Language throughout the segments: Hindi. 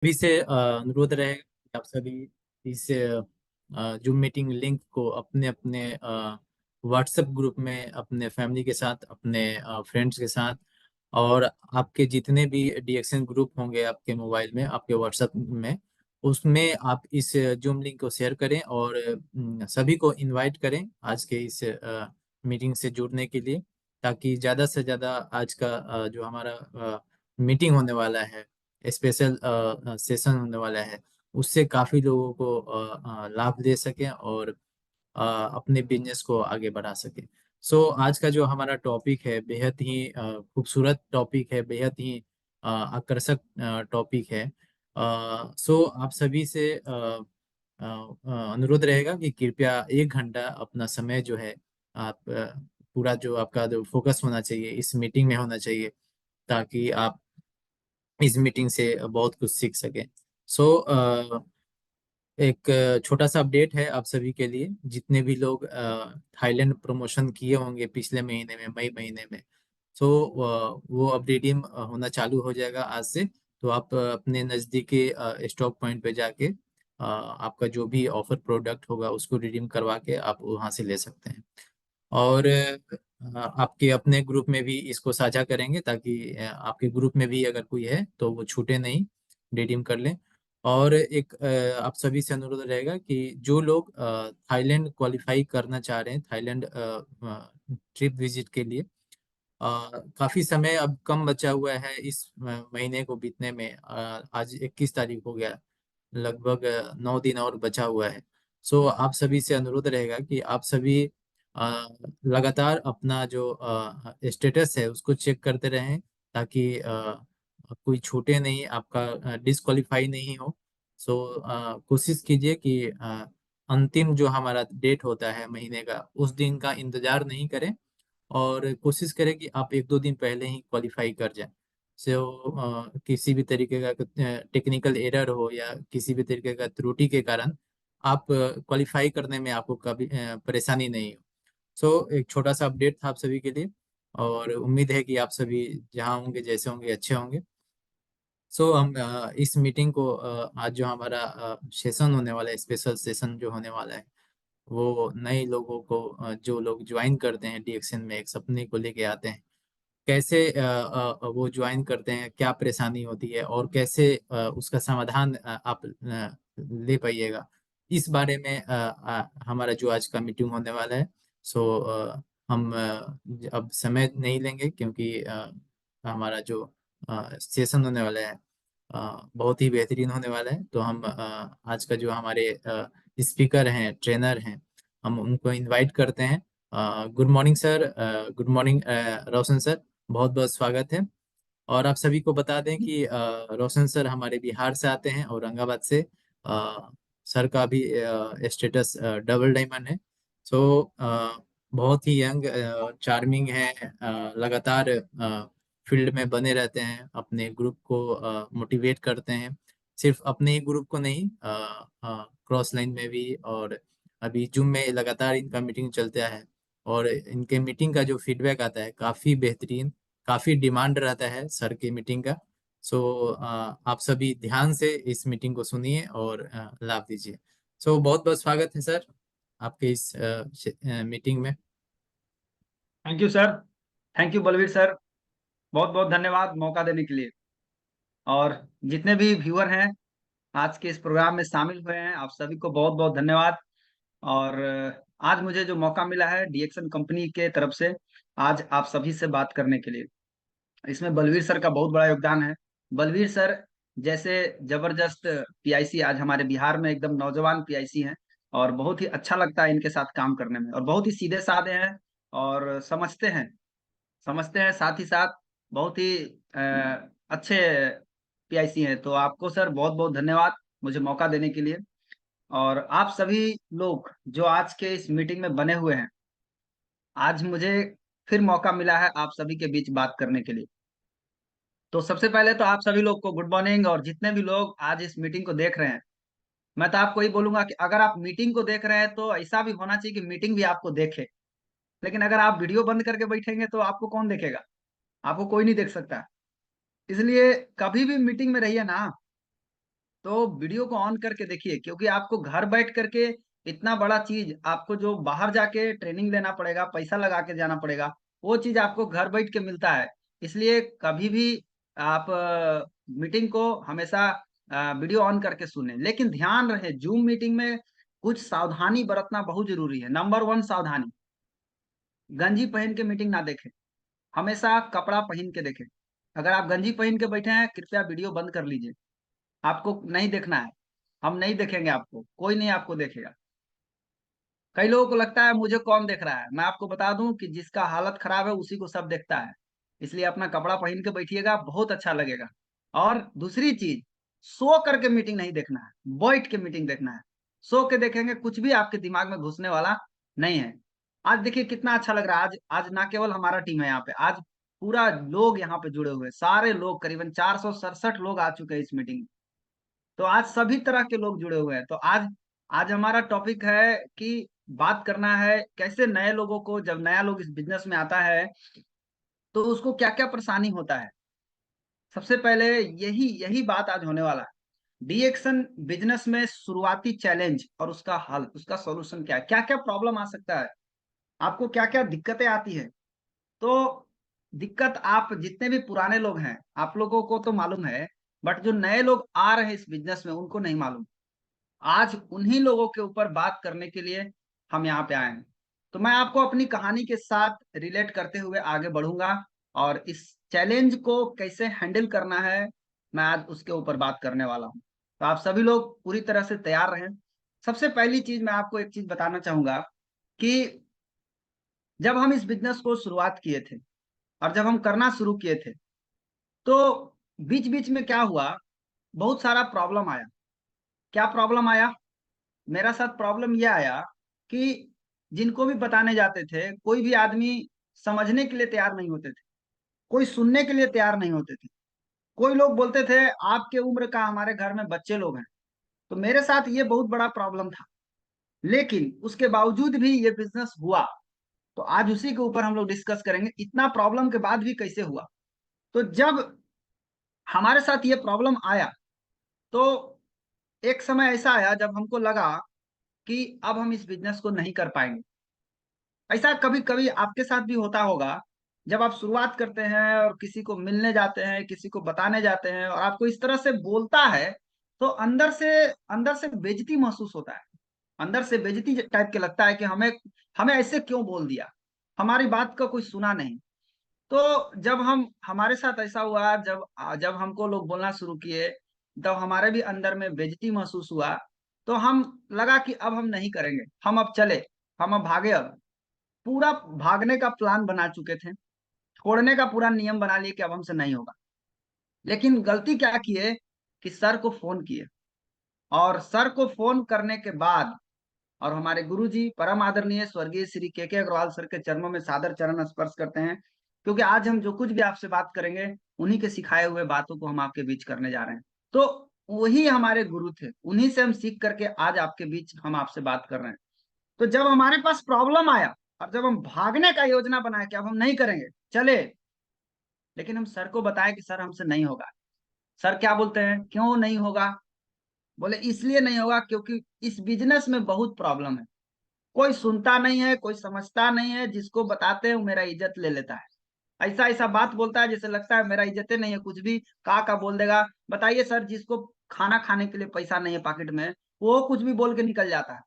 सभी से अनुरोध रहेगा कि आप सभी इस जूम मीटिंग लिंक को अपने अपने व्हाट्सएप ग्रुप में अपने फैमिली के साथ, अपने फ्रेंड्स के साथ, और आपके जितने भी डीएक्सन ग्रुप होंगे आपके मोबाइल में, आपके व्हाट्सएप में, उसमें आप इस जूम लिंक को शेयर करें और सभी को इनवाइट करें आज के इस मीटिंग से जुड़ने के लिए, ताकि ज़्यादा से ज़्यादा आज का जो हमारा मीटिंग होने वाला है, स्पेशल सेशन होने वाला है, उससे काफ़ी लोगों को लाभ दे सकें और अपने बिजनेस को आगे बढ़ा सकें। आज का जो हमारा टॉपिक है बेहद ही खूबसूरत टॉपिक है, बेहद ही आकर्षक टॉपिक है। आप सभी से अनुरोध रहेगा कि कृपया 1 घंटा अपना समय जो है आप पूरा जो आपका जो फोकस होना चाहिए इस मीटिंग में होना चाहिए, ताकि आप इस मीटिंग से बहुत कुछ सीख सकें। सो एक छोटा सा अपडेट है आप सभी के लिए, जितने भी लोग थाईलैंड प्रमोशन किए होंगे पिछले महीने में, मई महीने में, वो अब रिडीम होना चालू हो जाएगा आज से। तो आप अपने नज़दीकी स्टॉक पॉइंट पे जाके आपका जो भी ऑफर प्रोडक्ट होगा उसको रिडीम करवा के आप वहाँ से ले सकते हैं। और आपके अपने ग्रुप में भी इसको साझा करेंगे, ताकि आपके ग्रुप में भी अगर कोई है तो वो छूटे नहीं, रिडीम कर लें। और एक आप सभी से अनुरोध रहेगा कि जो लोग थाईलैंड क्वालिफाई करना चाह रहे हैं, थाईलैंड ट्रिप विजिट के लिए, काफी समय अब कम बचा हुआ है इस महीने को बीतने में। आज 21 तारीख हो गया, लगभग 9 दिन और बचा हुआ है। आप सभी से अनुरोध रहेगा कि आप सभी लगातार अपना जो स्टेटस है उसको चेक करते रहें, ताकि कोई छूटे नहीं, आपका डिस्क्वालीफाई नहीं हो। कोशिश कीजिए कि अंतिम जो हमारा डेट होता है महीने का, उस दिन का इंतजार नहीं करें, और कोशिश करें कि आप 1-2 दिन पहले ही क्वालिफाई कर जाएं। किसी भी तरीके का टेक्निकल एरर हो या किसी भी तरीके का त्रुटि के कारण आप क्वालिफाई करने में आपको कभी परेशानी नहीं हो। एक छोटा सा अपडेट था आप सभी के लिए, और उम्मीद है कि आप सभी जहाँ होंगे, जैसे होंगे, अच्छे होंगे। हम इस मीटिंग को आज जो हमारा सेशन होने वाला है, स्पेशल सेशन जो होने वाला है, वो नए लोगों को जो लोग ज्वाइन करते हैं डीएक्सन में, एक सपने को लेके आते हैं, कैसे वो ज्वाइन करते हैं, क्या परेशानी होती है और कैसे उसका समाधान आप ले पाइएगा, इस बारे में हमारा जो आज का मीटिंग होने वाला है। हम अब समय नहीं लेंगे, क्योंकि हमारा जो सेशन होने वाला है बहुत ही बेहतरीन होने वाला है। तो हम आज का जो हमारे स्पीकर हैं, ट्रेनर हैं, हम उनको इनवाइट करते हैं। Good morning sir, good morning Roshan sir, बहुत बहुत स्वागत है। और आप सभी को बता दें कि रोशन सर हमारे बिहार से आते हैं, औरंगाबाद से। सर का भी स्टेटस डबल डायमंड है। बहुत ही यंग, चार्मिंग है, लगातार फील्ड में बने रहते हैं, अपने ग्रुप को मोटिवेट करते हैं, सिर्फ अपने ही ग्रुप को नहीं, क्रॉस लाइन में भी, और अभी जूम में लगातार इनका मीटिंग चलता है। और इनके मीटिंग का जो फीडबैक आता है काफ़ी बेहतरीन, काफ़ी डिमांड रहता है सर की मीटिंग का। आप सभी ध्यान से इस मीटिंग को सुनिए और लाभ दीजिए। बहुत बहुत स्वागत है सर आपके इस मीटिंग में। Thank you sir. Thank you Balvir sir. बहुत बहुत धन्यवाद मौका देने के लिए। और जितने भी व्यूअर हैं आज के इस प्रोग्राम में शामिल हुए हैं, आप सभी को बहुत बहुत धन्यवाद। और आज मुझे जो मौका मिला है डीएक्सन कंपनी के तरफ से आज आप सभी से बात करने के लिए, इसमें बलवीर सर का बहुत बड़ा योगदान है। बलवीर सर जैसे जबरदस्त पीआईसी आज हमारे बिहार में एकदम नौजवान पीआईसी हैं, और बहुत ही अच्छा लगता है इनके साथ काम करने में, और बहुत ही सीधे साधे हैं और समझते हैं साथ ही साथ बहुत ही अच्छे पीआईसी हैं। तो आपको सर बहुत बहुत धन्यवाद मुझे मौका देने के लिए। और आप सभी लोग जो आज के इस मीटिंग में बने हुए हैं, आज मुझे फिर मौका मिला है आप सभी के बीच बात करने के लिए। तो सबसे पहले तो आप सभी लोग को गुड मॉर्निंग, और जितने भी लोग आज इस मीटिंग को देख रहे हैं, मैं तो आपको ये बोलूंगा कि अगर आप मीटिंग को देख रहे हैं तो ऐसा भी होना चाहिए कि मीटिंग भी आपको देखे। लेकिन अगर आप वीडियो बंद करके बैठेंगे तो आपको कौन देखेगा? आपको कोई नहीं देख सकता। इसलिए कभी भी मीटिंग में रहिए ना, तो वीडियो को ऑन करके देखिए, क्योंकि आपको घर बैठ करके इतना बड़ा चीज आपको जो बाहर जाके ट्रेनिंग लेना पड़ेगा, पैसा लगा के जाना पड़ेगा, वो चीज आपको घर बैठ के मिलता है। इसलिए कभी भी आप मीटिंग को हमेशा वीडियो ऑन करके सुने, लेकिन ध्यान रहे जूम मीटिंग में कुछ सावधानी बरतना बहुत जरूरी है। नंबर वन सावधानी, गंजी पहन के मीटिंग ना देखें, हमेशा कपड़ा पहन के देखें। अगर आप गंजी पहन के बैठे हैं, कृपया वीडियो बंद कर लीजिए, आपको नहीं देखना है, हम नहीं देखेंगे आपको, कोई नहीं आपको देखेगा। कई लोगों को लगता है मुझे कौन देख रहा है, मैं आपको बता दूं कि जिसका हालत खराब है उसी को सब देखता है। इसलिए अपना कपड़ा पहन के बैठिएगा, बहुत अच्छा लगेगा। और दूसरी चीज, सो करके मीटिंग नहीं देखना है, बैठ के मीटिंग देखना है। सो के देखेंगे कुछ भी आपके दिमाग में घुसने वाला नहीं है। आज देखिए कितना अच्छा लग रहा है, आज आज ना केवल हमारा टीम है यहाँ पे, आज पूरा लोग यहाँ पे जुड़े हुए हैं, सारे लोग करीबन 467 लोग आ चुके हैं इस मीटिंग में। तो आज सभी तरह के लोग जुड़े हुए हैं। तो आज आज हमारा टॉपिक है कि बात करना है कैसे नए लोगों को, जब नया लोग इस बिजनेस में आता है तो उसको क्या क्या परेशानी होता है। सबसे पहले यही यही बात आज होने वाला है, डीएक्शन बिजनेस में शुरुआती चैलेंज और उसका हल, उसका सॉल्यूशन क्या है, क्या क्या प्रॉब्लम आ सकता है, आपको क्या क्या दिक्कतें आती है। तो दिक्कत आप जितने भी पुराने लोग हैं आप लोगों को तो मालूम है, बट जो नए लोग आ रहे हैं इस बिजनेस में उनको नहीं मालूम। आज उन्हीं लोगों के ऊपर बात करने के लिए हम यहाँ पे आए हैं। तो मैं आपको अपनी कहानी के साथ रिलेट करते हुए आगे बढ़ूंगा, और इस चैलेंज को कैसे हैंडल करना है मैं आज उसके ऊपर बात करने वाला हूँ। तो आप सभी लोग पूरी तरह से तैयार रहें। सबसे पहली चीज मैं आपको एक चीज बताना चाहूंगा कि जब हम इस बिजनेस को शुरुआत किए थे और जब हम करना शुरू किए थे, तो बीच बीच में क्या हुआ, बहुत सारा प्रॉब्लम आया। क्या प्रॉब्लम आया? मेरा साथ प्रॉब्लम यह आया कि जिनको भी बताने जाते थे कोई भी आदमी समझने के लिए तैयार नहीं होते थे, कोई सुनने के लिए तैयार नहीं होते थे। कोई लोग बोलते थे आपके उम्र का हमारे घर में बच्चे लोग हैं। तो मेरे साथ ये बहुत बड़ा प्रॉब्लम था, लेकिन उसके बावजूद भी ये बिजनेस हुआ। तो आज उसी के ऊपर हम लोग डिस्कस करेंगे, इतना प्रॉब्लम के बाद भी कैसे हुआ। तो जब हमारे साथ ये प्रॉब्लम आया, तो एक समय ऐसा आया जब हमको लगा कि अब हम इस बिजनेस को नहीं कर पाएंगे। ऐसा कभी कभी आपके साथ भी होता होगा, जब आप शुरुआत करते हैं और किसी को मिलने जाते हैं, किसी को बताने जाते हैं और आपको इस तरह से बोलता है, तो अंदर से बेइज्जती महसूस होता है। अंदर से बेइज्जती टाइप के लगता है कि हमें हमें ऐसे क्यों बोल दिया, हमारी बात का कोई सुना नहीं। तो जब हम हमारे साथ ऐसा हुआ, जब जब हमको लोग बोलना शुरू किए, तब हमारे भी अंदर में बेइज्जती महसूस हुआ। तो हम लगा कि अब हम नहीं करेंगे, हम अब चले, हम अब भागे। अब पूरा भागने का प्लान बना चुके थे, छोड़ने का पूरा नियम बना लिए कि अब हमसे नहीं होगा। लेकिन गलती क्या किए कि सर को फोन किए, और सर को फोन करने के बाद और हमारे गुरुजी परम आदरणीय स्वर्गीय श्री के अग्रवाल सर के चरणों में सादर चरण स्पर्श करते हैं, क्योंकि आज हम जो कुछ भी आपसे बात करेंगे उन्हीं के सिखाए हुए बातों को हम आपके बीच करने जा रहे हैं। तो वही हमारे गुरु थे, उन्हीं से हम सीख करके आज आपके बीच हम आपसे बात कर रहे हैं। तो जब हमारे पास प्रॉब्लम आया और जब हम भागने का योजना बनाए कि अब हम नहीं करेंगे, चले, लेकिन हम सर को बताए कि सर हमसे नहीं होगा। सर क्या बोलते हैं, क्यों नहीं होगा? बोले इसलिए नहीं होगा क्योंकि इस बिजनेस में बहुत प्रॉब्लम है, कोई सुनता नहीं है, कोई समझता नहीं है, जिसको बताते हैं वो मेरा इज्जत ले लेता है। ऐसा ऐसा बात बोलता है जैसे लगता है मेरा इज्जत नहीं है, कुछ भी का बोल देगा। बताइए सर, जिसको खाना खाने के लिए पैसा नहीं है पॉकेट में, वो कुछ भी बोल के निकल जाता है।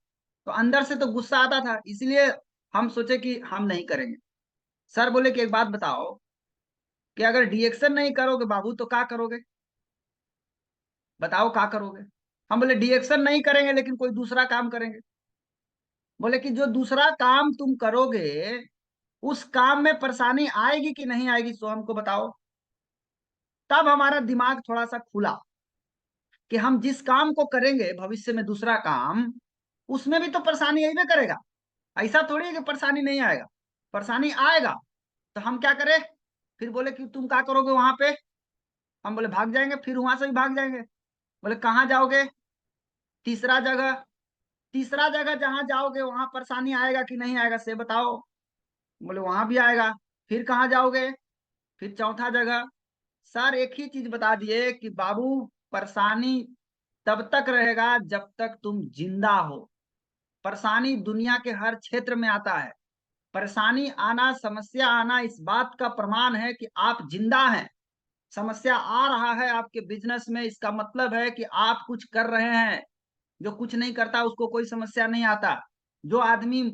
तो अंदर से तो गुस्सा आता था, इसलिए हम सोचे कि हम नहीं करेंगे। सर बोले कि एक बात बताओ कि अगर डिएक्शन नहीं करोगे बाबू तो क्या करोगे, बताओ क्या करोगे। हम बोले डिएक्शन नहीं करेंगे लेकिन कोई दूसरा काम करेंगे। बोले कि जो दूसरा काम तुम करोगे उस काम में परेशानी आएगी कि नहीं आएगी, सो हमको बताओ। तब हमारा दिमाग थोड़ा सा खुला कि हम जिस काम को करेंगे भविष्य में दूसरा काम, उसमें भी तो परेशानी आएगा करेगा। ऐसा थोड़ी है कि परेशानी नहीं आएगा, परेशानी आएगा। तो हम क्या करें? फिर बोले कि तुम क्या करोगे वहां पे? हम बोले भाग जाएंगे, फिर वहां से भी भाग जाएंगे। बोले कहाँ जाओगे? तीसरा जगह। तीसरा जगह जहां जाओगे वहां परेशानी आएगा कि नहीं आएगा से बताओ। बोले वहां भी आएगा। फिर कहाँ जाओगे? फिर चौथा जगह। सर एक ही चीज बता दिए कि बाबू, परेशानी तब तक रहेगा जब तक तुम जिंदा हो। परेशानी दुनिया के हर क्षेत्र में आता है। परेशानी आना, समस्या आना इस बात का प्रमाण है कि आप जिंदा हैं। समस्या आ रहा है आपके बिजनेस में, इसका मतलब है कि आप कुछ कर रहे हैं। जो कुछ नहीं करता उसको कोई समस्या नहीं आता। जो आदमी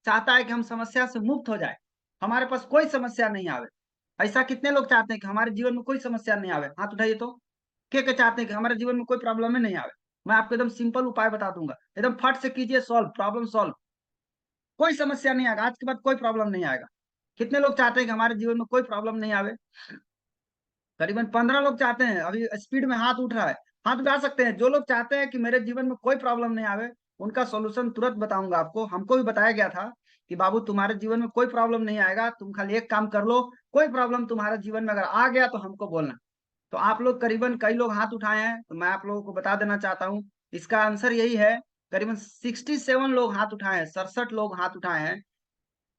चाहता है कि हम समस्या से मुक्त हो जाए, हमारे पास कोई समस्या नहीं आवे, ऐसा कितने लोग चाहते हैं कि हमारे जीवन में कोई समस्या नहीं आवे? हाथ उठाइए तो। के चाहते हैं कि हमारे जीवन में कोई प्रॉब्लम ही नहीं आवे? मैं आपको एकदम सिंपल उपाय बता दूंगा, एकदम फट से कीजिए सॉल्व, प्रॉब्लम सॉल्व। कोई समस्या नहीं आएगा, आज के बाद कोई प्रॉब्लम नहीं आएगा। कितने लोग चाहते हैं कि हमारे जीवन में कोई प्रॉब्लम नहीं आवे? करीबन 15 लोग चाहते हैं। अभी स्पीड में हाथ उठ रहा है, हाथ उठा सकते हैं। जो लोग चाहते हैं कि मेरे जीवन में कोई प्रॉब्लम नहीं आवे, उनका सॉल्यूशन तुरंत बताऊंगा आपको। हमको भी बताया गया था कि बाबू तुम्हारे जीवन में कोई प्रॉब्लम नहीं आएगा, तुम खाली एक काम कर लो, कोई प्रॉब्लम तुम्हारे जीवन में अगर आ गया तो हमको बोलना। तो आप लोग करीबन कई लोग हाथ उठाए हैं, तो मैं आप लोगों को बता देना चाहता हूँ, इसका आंसर यही है। करीबन 67 लोग हाथ उठाए हैं, 67 लोग हाथ उठाए हैं।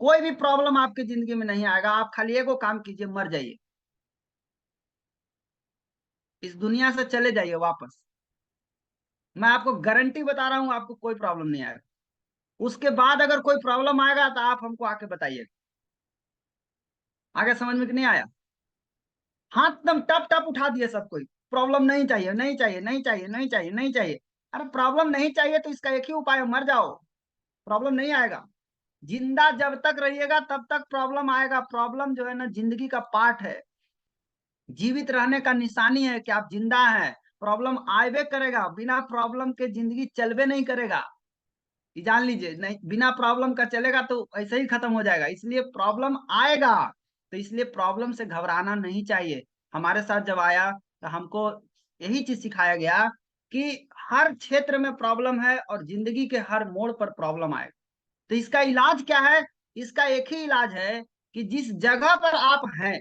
कोई भी प्रॉब्लम आपकी जिंदगी में नहीं आएगा, आप खाली एगो काम कीजिए, मर जाइए, इस दुनिया से चले जाइए वापस। मैं आपको गारंटी बता रहा हूं, आपको कोई प्रॉब्लम नहीं आएगा। उसके बाद अगर कोई प्रॉब्लम आएगा तो आप हमको आके बताइए। आगे समझ में कि नहीं आया? हाथ एकदम टप टप उठा दिए सब कोई। प्रॉब्लम नहीं चाहिए, नहीं चाहिए, नहीं चाहिए, नहीं चाहिए, नहीं चाहिए। अरे प्रॉब्लम नहीं चाहिए तो इसका एक ही उपाय है, मर जाओ। प्रॉब्लम नहीं आएगा। जिंदा जब तक रहिएगा तब तक प्रॉब्लम आएगा। प्रॉब्लम जो है ना, जिंदगी का पार्ट है। जीवित रहने का निशानी है कि आप जिंदा हैं। प्रॉब्लम आएबे करेगा, बिना प्रॉब्लम के जिंदगी चलबे नहीं करेगा। ये जान लीजिए, नहीं बिना प्रॉब्लम का चलेगा तो ऐसे ही खत्म हो जाएगा। इसलिए प्रॉब्लम आएगा, तो इसलिए प्रॉब्लम से घबराना नहीं चाहिए। हमारे साथ जब आया तो हमको यही चीज सिखाया गया कि हर क्षेत्र में प्रॉब्लम है और जिंदगी के हर मोड़ पर प्रॉब्लम आएगा। तो इसका इलाज क्या है? इसका एक ही इलाज है कि जिस जगह पर आप हैं,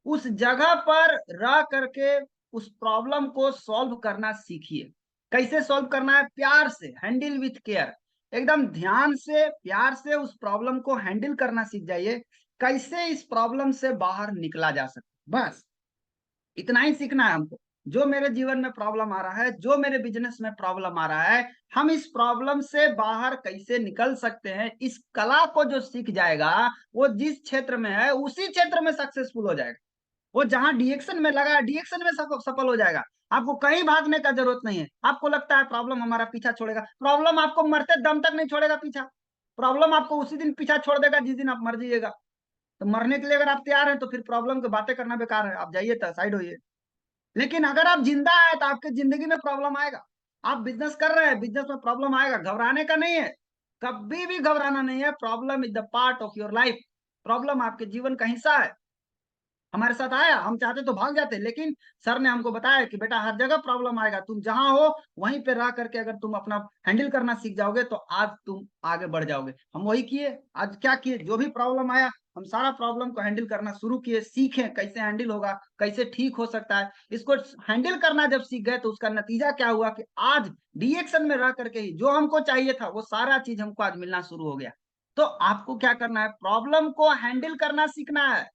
उस जगह पर रह करके उस प्रॉब्लम को सॉल्व करना सीखिए। कैसे सॉल्व करना है? प्यार से, हैंडल विथ केयर। एकदम ध्यान से, प्यार से उस प्रॉब्लम को हैंडल करना सीख जाइए। कैसे इस प्रॉब्लम से बाहर निकला जा सकता, बस इतना ही सीखना है हमको। जो मेरे जीवन में प्रॉब्लम आ रहा है, जो मेरे बिजनेस में प्रॉब्लम आ रहा है, हम इस प्रॉब्लम से बाहर कैसे निकल सकते हैं, इस कला को जो सीख जाएगा, वो जिस क्षेत्र में है उसी क्षेत्र में सक्सेसफुल हो जाएगा। वो जहां डिएक्शन में लगा, डिएक्शन में सफल हो जाएगा। आपको कहीं भागने का जरूरत नहीं है। आपको लगता है प्रॉब्लम हमारा पीछा छोड़ेगा, प्रॉब्लम आपको मरते दम तक नहीं छोड़ेगा पीछा। प्रॉब्लम आपको उसी दिन पीछा छोड़ देगा जिस दिन आप मर जाइएगा। तो मरने के लिए अगर आप तैयार हैं तो फिर प्रॉब्लम की बातें करना बेकार है, आप जाइए, साइड होइए। लेकिन अगर आप जिंदा है तो आपके जिंदगी में प्रॉब्लम आएगा। आप बिजनेस कर रहे हैं, बिजनेस में प्रॉब्लम आएगा, घबराने का नहीं है। कभी भी घबराना नहीं है। Problem is the part of your life. Problem आपके जीवन का हिस्सा है। हमारे साथ आया, हम चाहते तो भाग जाते, लेकिन सर ने हमको बताया कि बेटा हर जगह प्रॉब्लम आएगा, तुम जहां हो वहीं पे रह करके अगर तुम अपना हैंडल करना सीख जाओगे तो आज तुम आगे बढ़ जाओगे। हम वही किए। आज क्या किए? जो भी प्रॉब्लम आया, हम सारा प्रॉब्लम को हैंडल करना शुरू किए, सीखे कैसे हैंडल होगा, कैसे ठीक हो सकता है। इसको हैंडल करना जब सीख गए तो उसका नतीजा क्या हुआ कि आज रिएक्शन में रह करके ही जो हमको चाहिए था वो सारा चीज हमको आज मिलना शुरू हो गया। तो आपको क्या करना है? प्रॉब्लम को हैंडल करना सीखना है।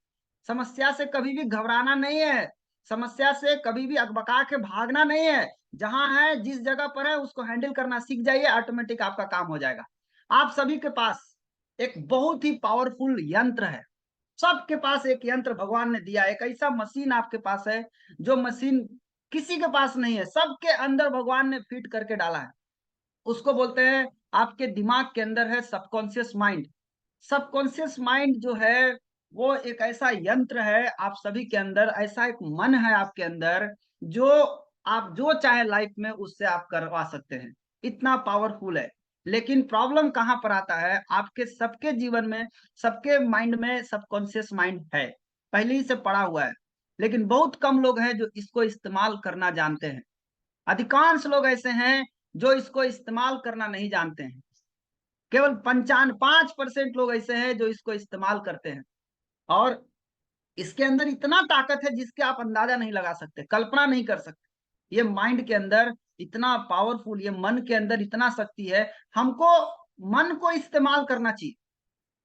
समस्या से कभी भी घबराना नहीं है। समस्या से कभी भी अकबका के भागना नहीं है। जहां है, जिस जगह पर है, उसको हैंडल करना सीख जाइए, ऑटोमेटिक आपका काम हो जाएगा। आप सभी के पास एक बहुत ही पावरफुल यंत्र है। सबके पास एक यंत्र भगवान ने दिया है। एक ऐसा मशीन आपके पास है जो मशीन किसी के पास नहीं है, सबके अंदर भगवान ने फिट करके डाला है। उसको बोलते हैं, आपके दिमाग के अंदर है सबकॉन्शियस माइंड। सबकॉन्शियस माइंड जो है वो एक ऐसा यंत्र है आप सभी के अंदर, ऐसा एक मन है आपके अंदर जो आप जो चाहे लाइफ में उससे आप करवा सकते हैं। इतना पावरफुल है। लेकिन प्रॉब्लम कहां पर आता है? आपके सबके जीवन में, सबके माइंड में सबकॉन्शियस माइंड है, पहले ही से पड़ा हुआ है। लेकिन बहुत कम लोग हैं जो इसको इस्तेमाल करना जानते हैं। अधिकांश लोग ऐसे हैं जो इसको इस्तेमाल करना नहीं जानते हैं। केवल 5% लोग ऐसे हैं जो इसको इस्तेमाल करते हैं। और इसके अंदर इतना ताकत है जिसके आप अंदाजा नहीं लगा सकते, कल्पना नहीं कर सकते। ये माइंड के अंदर इतना पावरफुल, ये मन के अंदर इतना शक्ति है। हमको मन को इस्तेमाल करना चाहिए,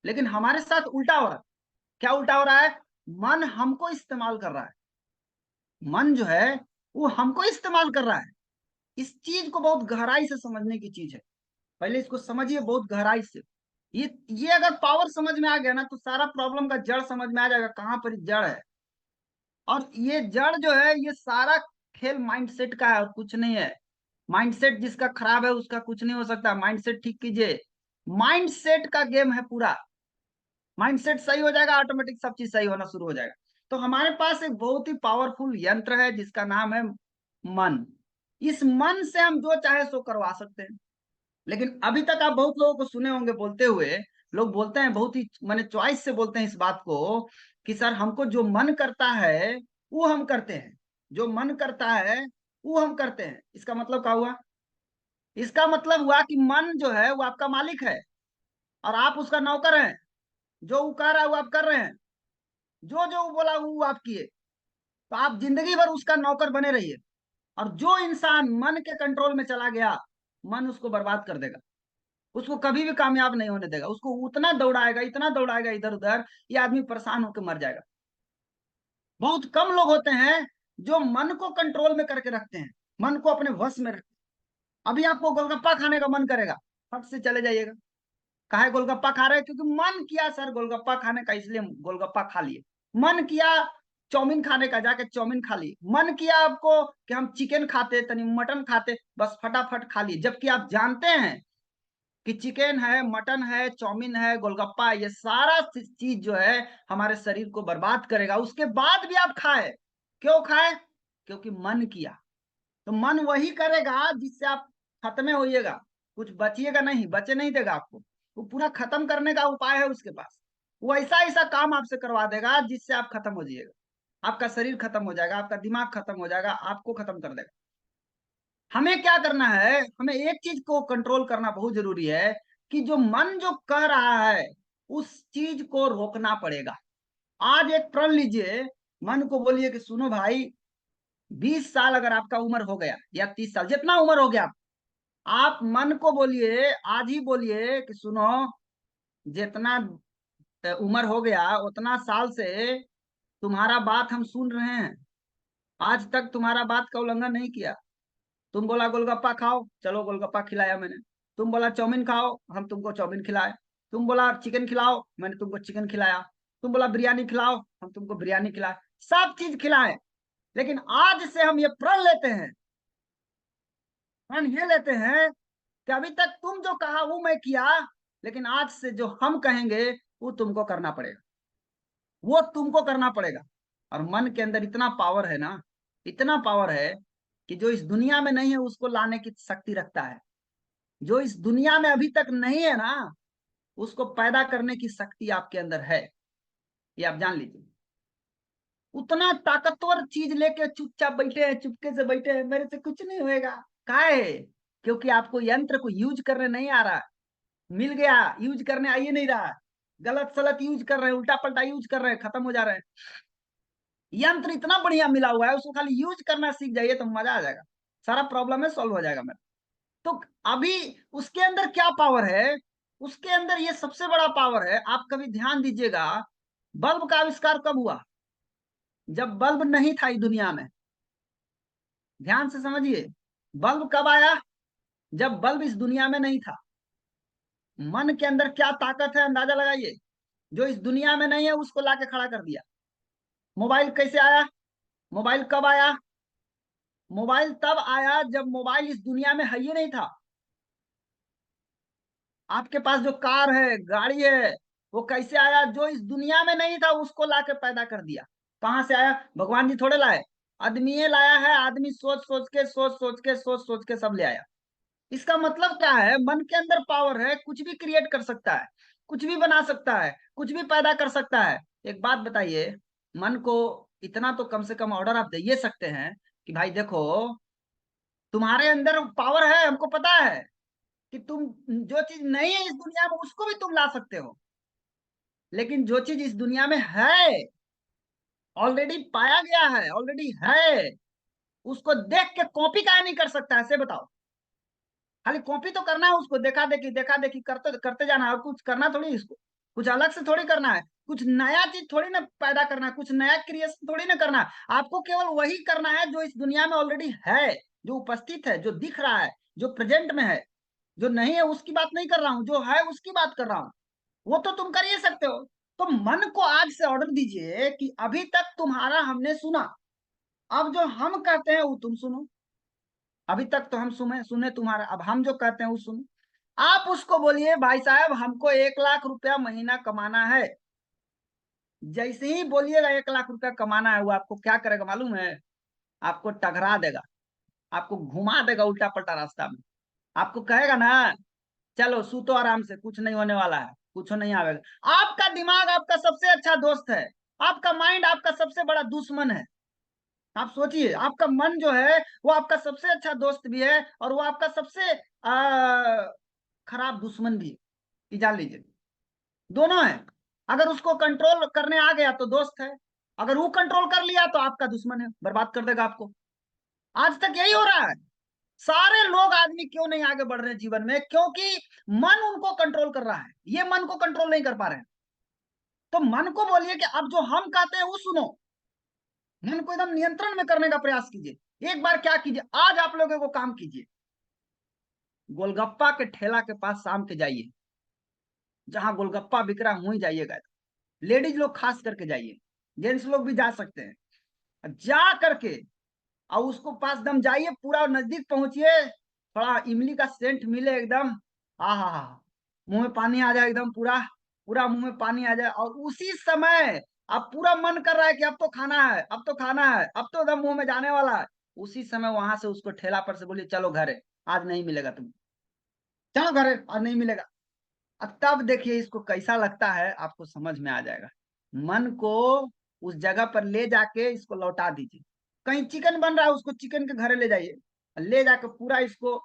लेकिन हमारे साथ उल्टा हो रहा है। क्या उल्टा हो रहा है? मन हमको इस्तेमाल कर रहा है। मन जो है वो हमको इस्तेमाल कर रहा है। इस चीज को बहुत गहराई से समझने की चीज है। पहले इसको समझिए बहुत गहराई से। ये अगर पावर समझ में आ गया ना, तो सारा प्रॉब्लम का जड़ समझ में आ जाएगा, कहाँ पर जड़ है। और ये जड़ जो है, ये सारा खेल माइंडसेट का है और कुछ नहीं है। माइंडसेट जिसका खराब है उसका कुछ नहीं हो सकता। माइंडसेट ठीक कीजिए। माइंडसेट का गेम है पूरा। माइंडसेट सही हो जाएगा, ऑटोमेटिक सब चीज सही होना शुरू हो जाएगा। तो हमारे पास एक बहुत ही पावरफुल यंत्र है जिसका नाम है मन। इस मन से हम जो चाहे सो करवा सकते हैं। लेकिन अभी तक आप बहुत लोगों को सुने होंगे बोलते हुए, लोग बोलते हैं बहुत ही माने चॉइस से बोलते हैं इस बात को, कि सर हमको जो मन करता है वो हम करते हैं। जो मन करता है वो हम करते हैं। इसका मतलब क्या हुआ? इसका मतलब हुआ कि मन जो है वो आपका मालिक है और आप उसका नौकर हैं। जो वो कह रहा है वो आप कर रहे हैं। जो जो वो बोला वो आप किए। तो आप जिंदगी भर उसका नौकर बने रहिए। और जो इंसान मन के कंट्रोल में चला गया, मन उसको बर्बाद कर देगा। उसको कभी भी कामयाब नहीं होने देगा। उसको उतना दौड़ाएगा, इतना दौड़ाएगा इधर उधर, ये आदमी परेशान होकर मर जाएगा। बहुत कम लोग होते हैं जो मन को कंट्रोल में करके रखते हैं, मन को अपने वश में रखते हैं। अभी आपको गोलगप्पा खाने का मन करेगा, फट से चले जाइएगा। काहे गोलगप्पा खा रहे हैं? क्योंकि मन किया सर गोलगप्पा खाने का, इसलिए गोलगप्पा खा लिए। मन किया चाउमीन खाने का, जाके चाउमीन खा लिए। मन किया आपको कि हम चिकन खाते, तनी मटन खाते, बस फटाफट खा लिए। जबकि आप जानते हैं कि चिकन है, मटन है, चाउमीन है, गोलगप्पा, ये सारा चीज जो है हमारे शरीर को बर्बाद करेगा। उसके बाद भी आप खाए। क्यों खाए? क्योंकि मन किया। तो मन वही करेगा जिससे आप खत्मे होइएगा। कुछ बचिएगा नहीं, बचे नहीं देगा आपको। वो पूरा खत्म करने का उपाय है उसके पास। वो ऐसा ऐसा काम आपसे करवा देगा जिससे आप खत्म हो जाइएगा। आपका शरीर खत्म हो जाएगा, आपका दिमाग खत्म हो जाएगा, आपको खत्म कर देगा। हमें क्या करना है? हमें एक चीज को कंट्रोल करना बहुत जरूरी है, कि जो मन जो कह रहा है उस चीज को रोकना पड़ेगा। आज एक प्रण लीजिए। मन को बोलिए कि सुनो भाई, 20 साल अगर आपका उम्र हो गया, या 30 साल, जितना उम्र हो गया, आप मन को बोलिए, आज ही बोलिए कि सुनो, जितना उम्र हो गया उतना साल से तुम्हारा बात हम सुन रहे हैं। आज तक तुम्हारा बात का उल्लंघन नहीं किया। तुम बोला गोलगप्पा खाओ, चलो गोलगप्पा खिलाया मैंने। तुम बोला चाउमीन खाओ, हम तुमको चाउमीन खिलाए। तुम बोला चिकन खिलाओ, मैंने तुमको चिकन खिलाया। तुम बोला बिरयानी खिलाओ, हम तुमको बिरयानी खिलाए। सब चीज खिलाए। लेकिन आज से हम ये प्रण लेते हैं, प्रण ये लेते हैं कि अभी तक तुम जो कहा वो मैं किया, लेकिन आज से जो हम कहेंगे वो तुमको करना पड़ेगा। वो तुमको करना पड़ेगा। और मन के अंदर इतना पावर है ना, इतना पावर है, कि जो इस दुनिया में नहीं है उसको लाने की शक्ति रखता है। जो इस दुनिया में अभी तक नहीं है ना, उसको पैदा करने की शक्ति आपके अंदर है। ये आप जान लीजिए। उतना ताकतवर चीज लेके चुपचाप बैठे हैं, चुपके से बैठे हैं, मेरे से कुछ नहीं होएगा। काहे? क्योंकि आपको यंत्र को यूज करने नहीं आ रहा। मिल गया, यूज करने आइए नहीं रहा। गलत सलत यूज कर रहे हैं, उल्टा पलटा यूज कर रहे हैं, खत्म हो जा रहे हैं। यंत्र इतना बढ़िया मिला हुआ है, उसको खाली यूज करना सीख जाइए तो मजा आ जाएगा। सारा प्रॉब्लम है सॉल्व हो जाएगा मेरा। तो अभी उसके अंदर क्या पावर है? उसके अंदर ये सबसे बड़ा पावर है। आप कभी ध्यान दीजिएगा, बल्ब का आविष्कार कब हुआ? जब बल्ब नहीं था इस दुनिया में। ध्यान से समझिए, बल्ब कब आया? जब बल्ब इस दुनिया में नहीं था। मन के अंदर क्या ताकत है अंदाजा लगाइए। जो इस दुनिया में नहीं है उसको लाके खड़ा कर दिया। मोबाइल कैसे आया? मोबाइल कब आया? मोबाइल तब आया जब मोबाइल इस दुनिया में है ही नहीं था। आपके पास जो कार है, गाड़ी है, वो कैसे आया? जो इस दुनिया में नहीं था उसको लाके पैदा कर दिया। कहां से आया? भगवान जी थोड़े लाए, आदमी लाया है। आदमी सोच सोच के, सोच सोच के, सोच सोच के सब ले आया। इसका मतलब क्या है? मन के अंदर पावर है, कुछ भी क्रिएट कर सकता है, कुछ भी बना सकता है, कुछ भी पैदा कर सकता है। एक बात बताइए, मन को इतना तो कम से कम ऑर्डर आप दे सकते हैं कि भाई देखो, तुम्हारे अंदर पावर है, हमको पता है कि तुम जो चीज नहीं है इस दुनिया में उसको भी तुम ला सकते हो। लेकिन जो चीज इस दुनिया में है, ऑलरेडी पाया गया है, ऑलरेडी है, उसको देख के कॉपी काहे नहीं कर सकता है? से बताओ। खाली कॉपी तो करना है, उसको देखा देखी करते करते जाना है, और कुछ करना थोड़ी इसको। कुछ अलग से थोड़ी करना है, कुछ नया चीज थोड़ी ना पैदा करना है, कुछ नया क्रिएशन थोड़ी ना करना है। आपको केवल वही करना है जो इस दुनिया में ऑलरेडी है। जो उपस्थित है, जो दिख रहा है, जो प्रेजेंट में है। जो नहीं है उसकी बात नहीं कर रहा हूं, जो है उसकी बात कर रहा हूं। वो तो तुम कर ही सकते हो। तो मन को आज से ऑर्डर दीजिए कि अभी तक तुम्हारा हमने सुना, अब जो हम कहते हैं वो तुम सुनो। अभी तक तो हम सुने सुने तुम्हारा, अब हम जो कहते हैं वो सुनो। आप उसको बोलिए भाई साहब हमको 1 लाख रुपया महीना कमाना है। जैसे ही बोलिएगा 1 लाख रुपया कमाना है, वो आपको क्या करेगा मालूम है? आपको टकरा देगा, आपको घुमा देगा उल्टा पल्टा रास्ता में। आपको कहेगा ना, चलो सूतो आराम से, कुछ नहीं होने वाला है, कुछ नहीं आवेगा। आपका दिमाग आपका सबसे अच्छा दोस्त है, आपका माइंड आपका सबसे बड़ा दुश्मन है। आप सोचिए, आपका मन जो है वो आपका सबसे अच्छा दोस्त भी है और वो आपका सबसे खराब दुश्मन भी है। ये जान लीजिए, दोनों है। अगर उसको कंट्रोल करने आ गया तो दोस्त है, अगर वो कंट्रोल कर लिया तो आपका दुश्मन है, बर्बाद कर देगा आपको। आज तक यही हो रहा है। सारे लोग आदमी क्यों नहीं आगे बढ़ रहे जीवन में? क्योंकि मन उनको कंट्रोल कर रहा है, ये मन को कंट्रोल नहीं कर पा रहे हैं। तो मन को बोलिए कि अब जो हम कहते हैं वो सुनो। मन को एकदम नियंत्रण में करने का प्रयास कीजिए। एक बार क्या कीजिए, आज आप लोगों को काम कीजिए, गोलगप्पा के ठेला के पास शाम के जाइए, जहां गोलगप्पा बिक रहा वहीं जाइएगा। लेडीज लोग खास करके जाइए, जेंट्स लोग भी जा सकते हैं। जा करके और उसको पास दम जाइए, पूरा नजदीक पहुंचिए, थोड़ा इमली का सेंट मिले एकदम, आ हा हा, मुंह में पानी आ जाए एकदम, पूरा पूरा मुंह में पानी आ जाए। और उसी समय अब पूरा मन कर रहा है कि अब तो खाना है, अब तो खाना है, अब तो एकदम मुंह में जाने वाला है। उसी समय वहां से उसको ठेला पर से बोलिए, चलो घर है, आज नहीं मिलेगा तुम, चलो घर है, आज नहीं मिलेगा। अब तब देखिए इसको कैसा लगता है, आपको समझ में आ जाएगा। मन को उस जगह पर ले जाके इसको लौटा दीजिए। कहीं चिकन बन रहा है, उसको चिकन के घरे ले जाइए, ले जाकर पूरा इसको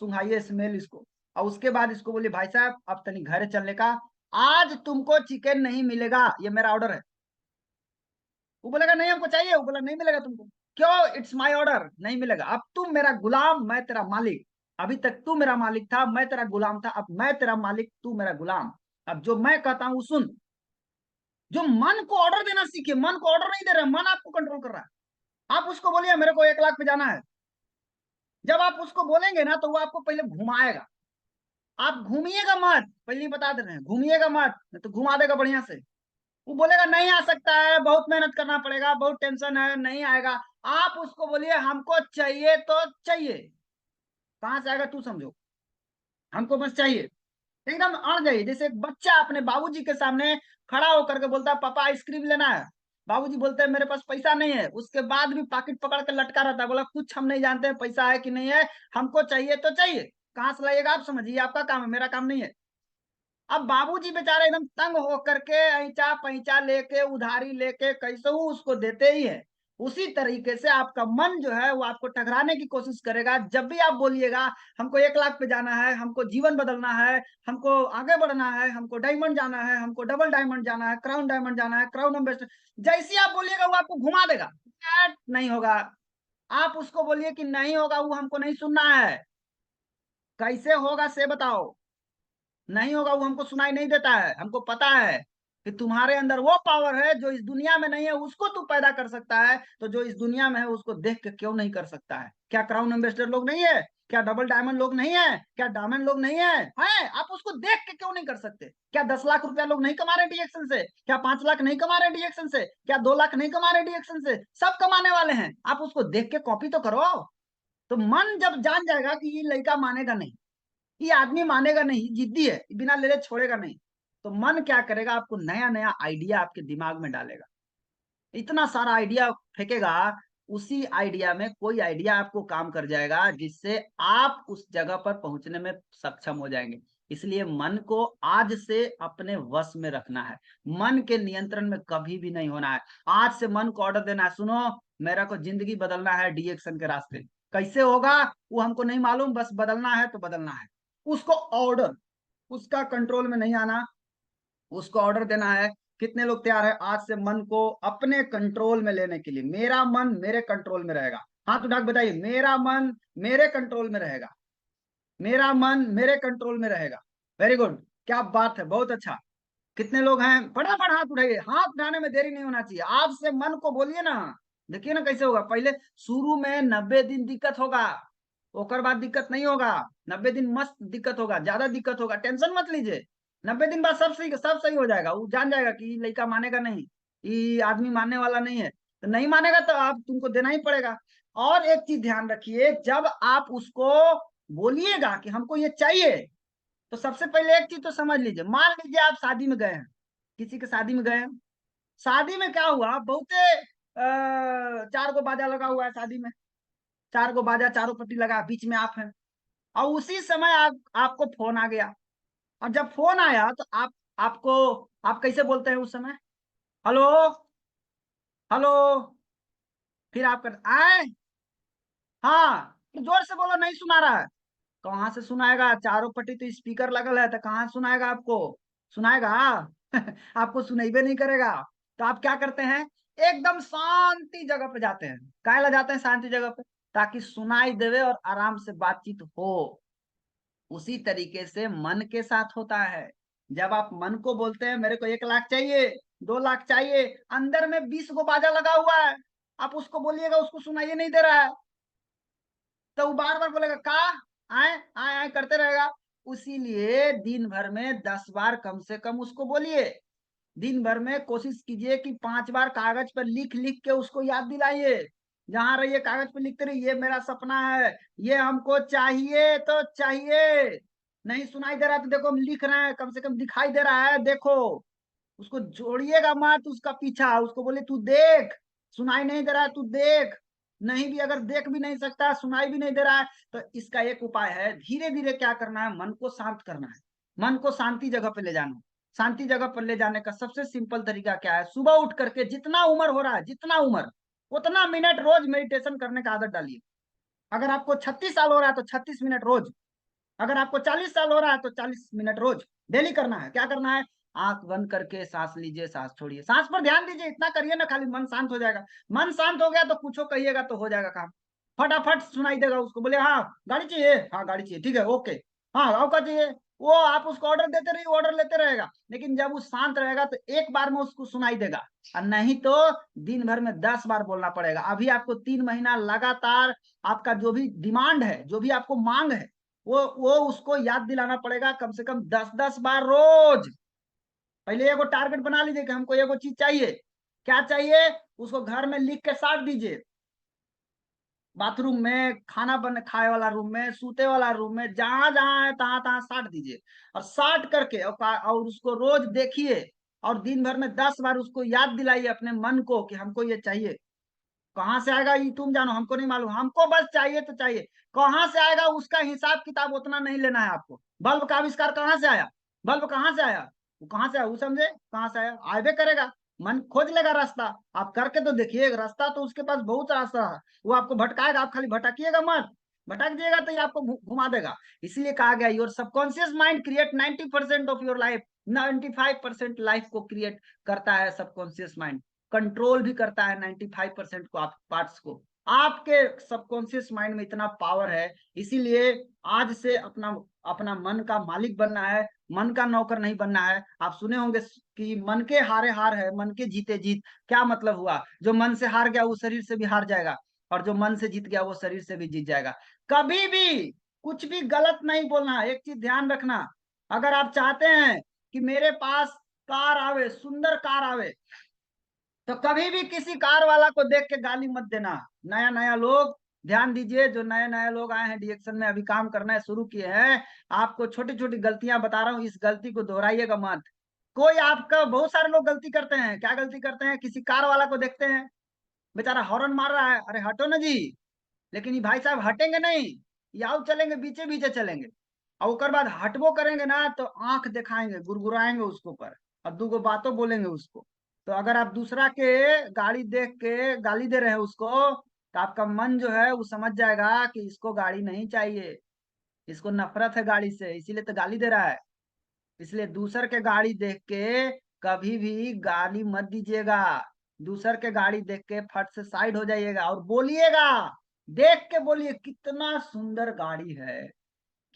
सुंघाइए स्मेल इसको। और उसके बाद इसको बोलिए, भाई साहब अब तनी घरे चलने का, आज तुमको चिकन नहीं मिलेगा, ये मेरा ऑर्डर है। वो बोलेगा नहीं हमको चाहिए, वो बोला नहीं मिलेगा तुमको। क्यों? इट्स माई ऑर्डर, नहीं मिलेगा। अब तुम मेरा गुलाम, मैं तेरा मालिक। अभी तक तू मेरा मालिक था, मैं तेरा गुलाम था, अब मैं तेरा मालिक, तू मेरा गुलाम। अब जो मैं कहता हूं सुन। जो मन को ऑर्डर देना सीखिए, मन को ऑर्डर नहीं दे रहे, मन आपको कंट्रोल कर रहा है। आप उसको बोलिए मेरे को 1 लाख पे जाना है। जब आप उसको बोलेंगे ना तो वो आपको पहले घुमाएगा। आप घूमिएगा मत, पहले ही बता दे रहे हैं, घूमिएगा मत, नहीं तो घुमा देगा बढ़िया से। वो बोलेगा नहीं आ सकता है, बहुत मेहनत करना पड़ेगा, बहुत टेंशन है, नहीं आएगा। आप उसको बोलिए हमको चाहिए तो चाहिए। कहां से आएगा तू समझो, हमको बस चाहिए। एकदम अड़ जाइए, जैसे एक बच्चा अपने बाबूजी के सामने खड़ा होकर के बोलता है पापा आइसक्रीम लेना है। बाबूजी बोलते हैं मेरे पास पैसा नहीं है, उसके बाद भी पाकिट पकड़ के लटका रहता है, बोला कुछ हम नहीं जानते हैं पैसा है कि नहीं है, हमको चाहिए तो चाहिए। कहां से लाइएगा आप समझिए, आपका काम है, मेरा काम नहीं है। अब बाबूजी बेचारे एकदम तंग होकर के ऐंचा पैंचा लेके उधारी लेके कैसे वो उसको देते ही है। उसी तरीके से आपका मन जो है वो आपको टकराने की कोशिश करेगा। जब भी आप बोलिएगा हमको 1 लाख पे जाना है, हमको जीवन बदलना है, हमको आगे बढ़ना है, हमको डायमंड जाना है, हमको डबल डायमंड जाना है, क्राउन डायमंड जाना है, क्राउन एम्बेसडर, जैसे आप बोलिएगा वो आपको घुमा देगा। नहीं होगा। आप उसको बोलिए कि नहीं होगा, वो हमको नहीं सुनना है। कैसे होगा से बताओ। नहीं होगा, वो हमको सुनाई नहीं देता है। हमको पता है कि तुम्हारे अंदर वो पावर है जो इस दुनिया में नहीं है, उसको तू पैदा कर सकता है। तो जो इस दुनिया में है उसको देख के क्यों नहीं कर सकता है? क्या क्राउन एम्बेसडर लोग नहीं है? क्या डबल डायमंड लोग नहीं है? क्या डायमंड लोग नहीं है? हैं? आप उसको देख के क्यों नहीं कर सकते? क्या 10 लाख रुपया लोग नहीं कमा रहे डीएक्शन से? क्या 5 लाख नहीं कमा रहे डीएक्शन से? क्या 2 लाख नहीं कमा रहे डीएक्शन से? सब कमाने वाले हैं। आप उसको देख के कॉपी तो करो। तो मन जब जान जाएगा कि ये लड़का मानेगा नहीं, ये आदमी मानेगा नहीं, जिद्दी है, बिना ले ले छोड़ेगा नहीं, तो मन क्या करेगा? आपको नया नया आइडिया आपके दिमाग में डालेगा, इतना सारा आइडिया फेंकेगा। उसी आइडिया में कोई आइडिया आपको काम कर जाएगा जिससे आप उस जगह पर पहुंचने में सक्षम हो जाएंगे। इसलिए मन को आज से अपने वश में रखना है, मन के नियंत्रण में कभी भी नहीं होना है। आज से मन को ऑर्डर देना है, सुनो मेरा को जिंदगी बदलना है डीएक्शन के रास्ते। कैसे होगा वो हमको नहीं मालूम, बस बदलना है तो बदलना है। उसको ऑर्डर, उसका कंट्रोल में नहीं आना, उसको ऑर्डर देना है। कितने लोग तैयार है आज से मन को अपने कंट्रोल में लेने के लिए? मेरा मन मेरे कंट्रोल में रहेगा। हाथ उठा के बताइए, मेरा मन मेरे कंट्रोल में रहेगा, मेरा मन मेरे कंट्रोल में रहेगा। वेरी गुड, क्या बात है, बहुत अच्छा। कितने लोग हैं? फटाफट हाथ उठाइए, हाथ उठाने में देरी नहीं होना चाहिए। आज से मन को बोलिए ना, देखिए ना कैसे होगा। पहले शुरू में 90 दिन दिक्कत होगा, ओकर बाद दिक्कत नहीं होगा। 90 दिन मस्त दिक्कत होगा, ज्यादा दिक्कत होगा, टेंशन मत लीजिए। 90 दिन बाद सब सही हो जाएगा। वो जान जाएगा कि लड़का मानेगा नहीं, ये आदमी मानने वाला नहीं है। तो नहीं मानेगा तो आप तुमको देना ही पड़ेगा। और एक चीज ध्यान रखिए, जब आप उसको बोलिएगा कि हमको ये चाहिए, तो सबसे पहले एक चीज तो समझ लीजिए। मान लीजिए आप शादी में गए हैं, किसी के शादी में गए हैं। शादी में क्या हुआ, बहुते 4 गो बाजा लगा हुआ है शादी में। 4 गो बाजा, चारों पट्टी लगा, बीच में आप हैं। और उसी समय आपको फोन आ गया। और जब फोन आया तो आपको आप कैसे बोलते हैं उस समय? Hello, hello. फिर आप कर आए, हाँ तो जोर से बोलो, नहीं सुना रहा है। कहाँ से सुनाएगा? चारों पट्टी तो स्पीकर लगल है, तो कहाँ सुनाएगा आपको? सुनाएगा? आपको सुनाइबे नहीं करेगा। तो आप क्या करते हैं? एकदम शांति जगह पे जाते हैं। काहे ला जाते हैं शांति जगह पे? ताकि सुनाई देवे और आराम से बातचीत हो। उसी तरीके से मन के साथ होता है। जब आप मन को बोलते हैं मेरे को 1 लाख चाहिए, 2 लाख चाहिए, अंदर में 20 गो बाजा लगा हुआ है, आप उसको बोलिएगा, उसको सुनाइए नहीं दे रहा है, तो वो बार बार बोलेगा का आए आए आए करते रहेगा। उसीलिए दिन भर में 10 बार कम से कम उसको बोलिए। दिन भर में कोशिश कीजिए कि 5 बार कागज पर लिख लिख के उसको याद दिलाइए। जहां रहिए कागज पर लिखते रहिए, ये मेरा सपना है, ये हमको चाहिए तो चाहिए। नहीं सुनाई दे रहा तो देखो हम लिख रहे हैं, कम से कम दिखाई दे रहा है, देखो। उसको जोड़िएगा मत उसका पीछा, उसको बोले तू देख, सुनाई नहीं दे रहा है तू देख। नहीं भी अगर देख भी नहीं सकता, सुनाई भी नहीं दे रहा है, तो इसका एक उपाय है, धीरे धीरे क्या करना है, मन को शांत करना है। मन को शांति जगह पे ले जाना। शांति जगह पर ले जाने का सबसे सिंपल तरीका क्या है? सुबह उठ करके जितना उम्र हो रहा है, जितना उम्र, उतना मिनट रोज मेडिटेशन करने का आदत डालिए। अगर आपको 36 साल हो रहा है तो 36 मिनट रोज। अगर आपको 40 साल हो रहा है तो 40 मिनट रोज डेली करना है। क्या करना है? आंख बंद करके सांस लीजिए, सांस छोड़िए, सांस पर ध्यान दीजिए, इतना करिए ना, खाली मन शांत हो जाएगा। मन शांत हो गया तो कुछ कहिएगा तो हो जाएगा काम। फटाफट सुनाई देगा उसको, बोले हाँ गाड़ी चाहिए, हाँ गाड़ी चाहिए, ठीक है ओके। हाँ गाँव का चाहिए, वो आप उसको ऑर्डर देते रहिए, ऑर्डर लेते रहेगा। लेकिन जब वो शांत रहेगा तो एक बार में उसको सुनाई देगा। और नहीं तो दिन भर में 10 बार बोलना पड़ेगा। अभी आपको 3 महीना लगातार आपका जो भी डिमांड है, जो भी आपको मांग है, वो उसको याद दिलाना पड़ेगा, कम से कम 10-10 बार रोज। पहले एगो टारगेट बना लीजिए कि हमको एगो चीज चाहिए। क्या चाहिए? उसको घर में लिख के साट दीजिए। बाथरूम में, खाना बन खाए वाला रूम में, सूते वाला रूम में, जहां जहां है तहां तहां साट दीजिए। और साट करके और उसको रोज देखिए। और दिन भर में 10 बार उसको याद दिलाइए अपने मन को कि हमको ये चाहिए। कहाँ से आएगा ये तुम जानो, हमको नहीं मालूम, हमको बस चाहिए तो चाहिए। कहाँ से आएगा उसका हिसाब किताब उतना नहीं लेना है आपको। बल्ब का आविष्कार कहाँ से आया? बल्ब कहाँ से आया? वो कहाँ से आया वो समझे, कहाँ से आया, आएबे करेगा। मन खोज लेगा रास्ता। आप करके तो देखिए, रास्ता तो उसके पास बहुत रास्ता है। वो आपको भटकाएगा, आप खाली भटकिएगा मत। भटक दिएगा तो ये आपको घुमा देगा। इसलिए कहा गया your subconscious mind create 90% of your life. 95% life को क्रिएट करता है सबकॉन्शियस माइंड। कंट्रोल भी करता है 95% को, आप पार्ट्स को। आपके सबकॉन्शियस माइंड में इतना पावर है। इसीलिए आज से अपना अपना मन का मालिक बनना है, मन का नौकर नहीं बनना है। आप सुने होंगे कि मन के हारे हार है, मन के जीते जीत। क्या मतलब हुआ? जो मन से हार गया वो शरीर से भी हार जाएगा, और जो मन से जीत गया वो शरीर से भी जीत जाएगा। कभी भी कुछ भी गलत नहीं बोलना। एक चीज ध्यान रखना, अगर आप चाहते हैं कि मेरे पास कार आवे, सुंदर कार आवे, तो कभी भी किसी कार वाला को देख के गाली मत देना। नया नया लोग ध्यान दीजिए, जो नए नए लोग आए हैं डीएक्शन में, अभी काम करना है शुरू किए हैं, आपको छोटी छोटी गलतियां बता रहा हूँ, इस गलती को दोहराइएगा मत। कोई आपका, बहुत सारे लोग गलती करते हैं। क्या गलती करते हैं? किसी कार वाला को देखते हैं, बेचारा हॉर्न मार रहा है, अरे हटो ना जी। लेकिन ये भाई साहब हटेंगे नहीं, याव चलेंगे, बीचे बीचे चलेंगे। और उसके बाद हटबो करेंगे ना तो आंख दिखाएंगे, गुरगुराएंगे उसको ऊपर, और दूगो बातों बोलेंगे उसको। तो अगर आप दूसरा के गाड़ी देख के गाली दे रहे हैं उसको, तो आपका मन जो है वो समझ जाएगा कि इसको गाड़ी नहीं चाहिए, इसको नफरत है गाड़ी से, इसीलिए तो गाली दे रहा है। इसलिए दूसर के गाड़ी देख के कभी भी गाली मत दीजिएगा। दूसर के गाड़ी देख के फट से साइड हो जाइएगा और बोलिएगा, देख के बोलिए कितना सुंदर गाड़ी है,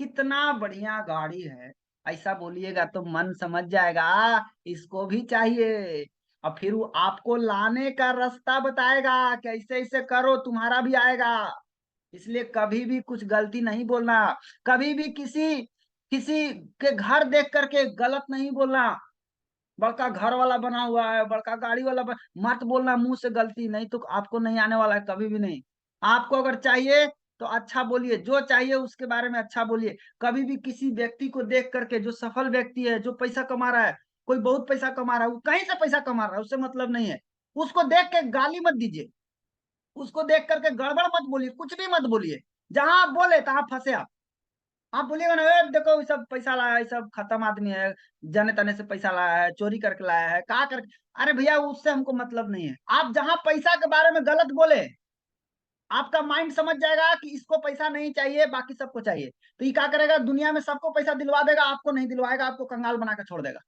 कितना बढ़िया गाड़ी है। ऐसा बोलिएगा तो मन समझ जाएगा इसको भी चाहिए। और फिर वो आपको लाने का रास्ता बताएगा कि ऐसे ऐसे करो तुम्हारा भी आएगा। इसलिए कभी भी कुछ गलती नहीं बोलना, कभी भी किसी किसी के घर देख करके गलत नहीं बोलना। बड़का घर वाला बना हुआ है, बड़का गाड़ी वाला मत बोलना मुंह से गलती, नहीं तो आपको नहीं आने वाला है कभी भी नहीं। आपको अगर चाहिए तो अच्छा बोलिए, जो चाहिए उसके बारे में अच्छा बोलिए। कभी भी किसी व्यक्ति को देख करके, जो सफल व्यक्ति है, जो पैसा कमा रहा है, कोई बहुत पैसा कमा रहा है, वो कहीं से पैसा कमा रहा है उससे मतलब नहीं है, उसको देख के गाली मत दीजिए, उसको देख करके गड़बड़ मत बोलिए, कुछ भी मत बोलिए। जहां आप बोले तहां फंसे आप बोलिएगा ना, "ए, देखो ये सब पैसा लाया है, ये सब खत्म आदमी है, जाने तने से पैसा लाया है, चोरी करके लाया है, कहा करके"। अरे भैया उससे हमको मतलब नहीं है। आप जहां पैसा के बारे में गलत बोले, आपका माइंड समझ जाएगा कि इसको पैसा नहीं चाहिए, बाकी सबको चाहिए, तो ये क्या करेगा, दुनिया में सबको पैसा दिलवा देगा, आपको नहीं दिलवाएगा, आपको कंगाल बना के छोड़ देगा।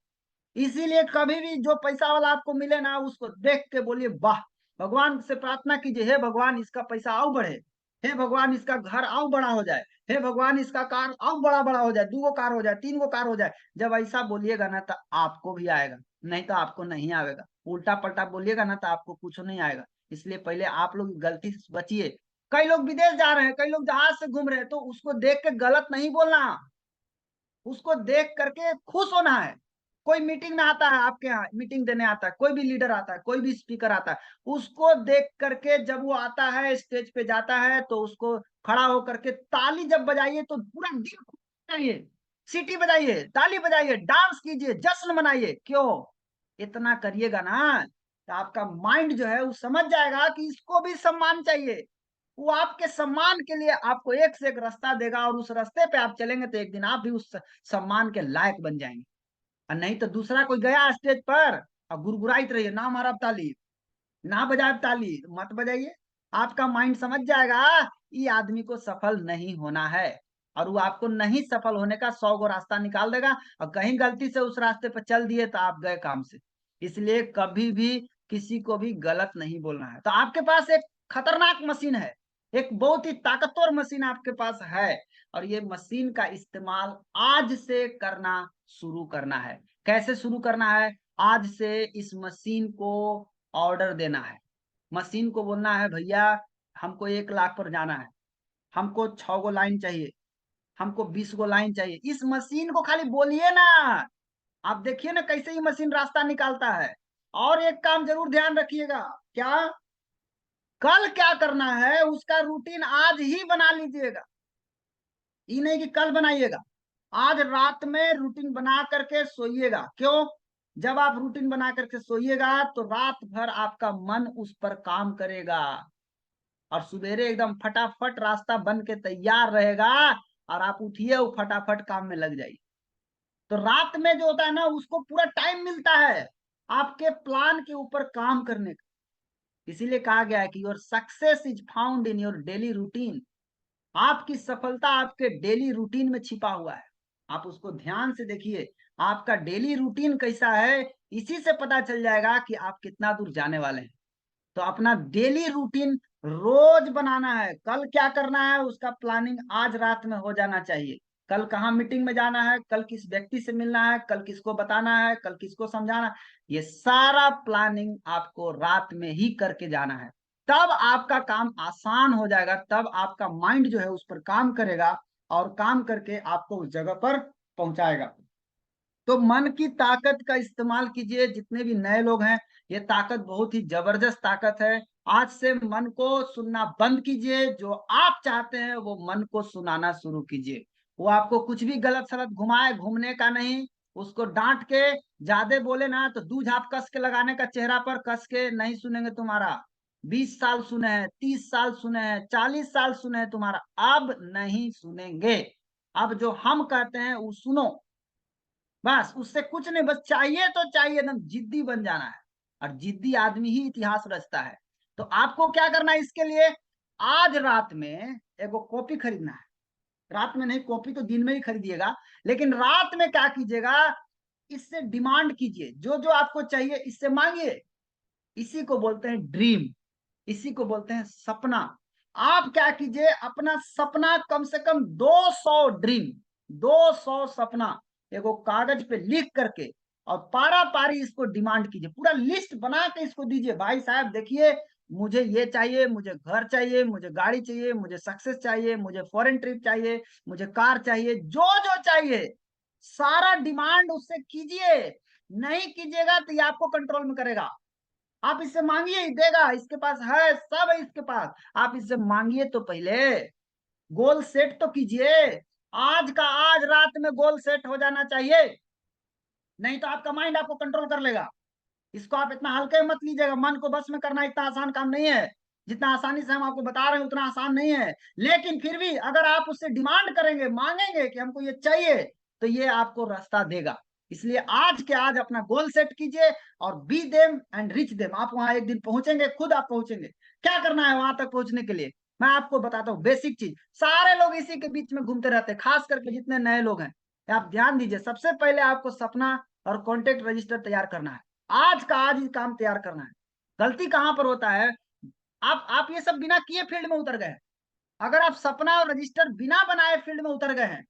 इसीलिए कभी भी जो पैसा वाला आपको मिले ना, उसको देख के बोलिए वाह। भगवान से प्रार्थना कीजिए, हे भगवान इसका पैसा आओ बढ़े, हे भगवान इसका घर आओ बड़ा हो जाए, हे भगवान इसका कार आओ बड़ा बड़ा हो जाए, 2 गो कार हो जाए, 3 गो कार हो जाए। जब ऐसा बोलिएगा ना तो आपको भी आएगा, नहीं तो आपको नहीं आएगा। उल्टा पलटा बोलिएगा ना तो आपको कुछ नहीं आएगा। इसलिए पहले आप लोग गलती से बचिए। कई लोग विदेश जा रहे हैं, कई लोग जहाज से घूम रहे हैं, तो उसको देख के गलत नहीं बोलना, उसको देख करके खुश होना है। कोई मीटिंग में आता है, आपके यहाँ मीटिंग देने आता है, कोई भी लीडर आता है, कोई भी स्पीकर आता है, उसको देख करके जब वो आता है स्टेज पे जाता है तो उसको खड़ा होकर के ताली जब बजाइए तो पूरा दिल खुश हो जाइए, सीटी बजाइए, ताली बजाइए, डांस कीजिए, जश्न मनाइए। क्यों? इतना करिएगा ना तो आपका माइंड जो है वो समझ जाएगा कि इसको भी सम्मान चाहिए। वो आपके सम्मान के लिए आपको एक से एक रास्ता देगा, और उस रास्ते पे आप चलेंगे तो एक दिन आप भी उस सम्मान के लायक बन जाएंगे। और नहीं तो दूसरा कोई गया स्टेज पर और गुरगुराइत रहिए, ना मारा ताली, ना बजाए ताली, मत बजाइए। आपका माइंड समझ जाएगा ये आदमी को सफल नहीं होना है, और वो आपको नहीं सफल होने का 100 गो रास्ता निकाल देगा, और कहीं गलती से उस रास्ते पर चल दिए तो आप गए काम से। इसलिए कभी भी किसी को भी गलत नहीं बोलना है। तो आपके पास एक खतरनाक मशीन है, एक बहुत ही ताकतवर मशीन आपके पास है, और ये मशीन का इस्तेमाल आज से करना शुरू करना है। कैसे शुरू करना है? आज से इस मशीन को ऑर्डर देना है। मशीन को बोलना है भैया हमको 1 लाख पर जाना है, हमको 6 गो लाइन चाहिए, हमको 20 गो लाइन चाहिए। इस मशीन को खाली बोलिए ना, आप देखिए ना कैसे ये मशीन रास्ता निकालता है। और एक काम जरूर ध्यान रखिएगा, क्या? कल क्या करना है उसका रूटीन आज ही बना लीजिएगा। ये नहीं कि कल बनाइएगा, आज रात में रूटीन बना करके सोइएगा। क्यों? जब आप रूटीन बना करके सोइएगा तो रात भर आपका मन उस पर काम करेगा, और सवेरे एकदम फटाफट रास्ता बन के तैयार रहेगा, और आप उठिए वो फटाफट काम में लग जाइए। तो रात में जो होता है ना, उसको पूरा टाइम मिलता है आपके प्लान के ऊपर काम करने का। इसीलिए कहा गया है कि your success is found in your daily routine. आपकी सफलता आपके डेली रूटीन में छिपा हुआ है। आप उसको ध्यान से देखिए, आपका डेली रूटीन कैसा है, इसी से पता चल जाएगा कि आप कितना दूर जाने वाले हैं। तो अपना डेली रूटीन रोज बनाना है। कल क्या करना है उसका प्लानिंग आज रात में हो जाना चाहिए। कल कहाँ मीटिंग में जाना है, कल किस व्यक्ति से मिलना है, कल किसको बताना है, कल किसको समझाना है, ये सारा प्लानिंग आपको रात में ही करके जाना है। तब आपका काम आसान हो जाएगा, तब आपका माइंड जो है उस पर काम करेगा, और काम करके आपको उस जगह पर पहुंचाएगा। तो मन की ताकत का इस्तेमाल कीजिए। जितने भी नए लोग हैं, ये ताकत बहुत ही जबरदस्त ताकत है। आज से मन को सुनना बंद कीजिए, जो आप चाहते हैं वो मन को सुनाना शुरू कीजिए। वो आपको कुछ भी गलत सलत घुमाए, घूमने का नहीं। उसको डांट के ज्यादा बोले ना तो दू झाप कस के लगाने का, चेहरा पर कस के नहीं सुनेंगे तुम्हारा। 20 साल सुने हैं, 30 साल सुने हैं, 40 साल सुने हैं तुम्हारा, अब नहीं सुनेंगे। अब जो हम कहते हैं वो सुनो, बस उससे कुछ नहीं, बस चाहिए तो चाहिए, एकदम जिद्दी बन जाना है। और जिद्दी आदमी ही इतिहास रचता है। तो आपको क्या करना है इसके लिए? आज रात में एगो कॉपी खरीदना है। रात में नहीं, कॉपी तो दिन में ही खरीदिएगा, लेकिन रात में क्या कीजिएगा, इससे डिमांड कीजिए, जो जो आपको चाहिए इससे मांगिए। इसी को बोलते हैं ड्रीम, इसी को बोलते हैं सपना। आप क्या कीजिए, अपना सपना कम से कम 200 ड्रीम, 200 सपना एगो कागज पे लिख करके और पारा पारी इसको डिमांड कीजिए, पूरा लिस्ट बना के इसको दीजिए, भाई साहब देखिए मुझे ये चाहिए, मुझे घर चाहिए, मुझे गाड़ी चाहिए, मुझे सक्सेस चाहिए, मुझे फॉरेन ट्रिप चाहिए, मुझे कार चाहिए, जो जो चाहिए सारा डिमांड उससे कीजिए। नहीं कीजिएगा तो ये आपको कंट्रोल में करेगा। आप इससे मांगिए, देगा, इसके पास है, सब है इसके पास। आप इससे मांगिए तो पहले गोल सेट तो कीजिए। आज का आज रात में गोल सेट हो जाना चाहिए, नहीं तो आपका माइंड आपको कंट्रोल कर लेगा। इसको आप इतना हल्के मत लीजिएगा, मन को बस में करना इतना आसान काम नहीं है। जितना आसानी से हम आपको बता रहे हैं उतना आसान नहीं है, लेकिन फिर भी अगर आप उससे डिमांड करेंगे, मांगेंगे कि हमको ये चाहिए, तो ये आपको रास्ता देगा। इसलिए आज के आज अपना गोल सेट कीजिए और be them and reach them. आप वहां एक दिन पहुंचेंगे, खुद आप पहुंचेंगे। क्या करना है वहां तक पहुंचने के लिए, मैं आपको बताता हूँ बेसिक चीज। सारे लोग इसी के बीच में घूमते रहते हैं, खास करके जितने नए लोग हैं। आप ध्यान दीजिए, सबसे पहले आपको सपना और कॉन्टेक्ट रजिस्टर तैयार करना है। आज का आज ही काम तैयार करना है। गलती कहां पर होता है, आप ये सब बिना किए फील्ड में उतर गए। अगर आप सपना और रजिस्टर बिना बनाए फील्ड में उतर गए हैं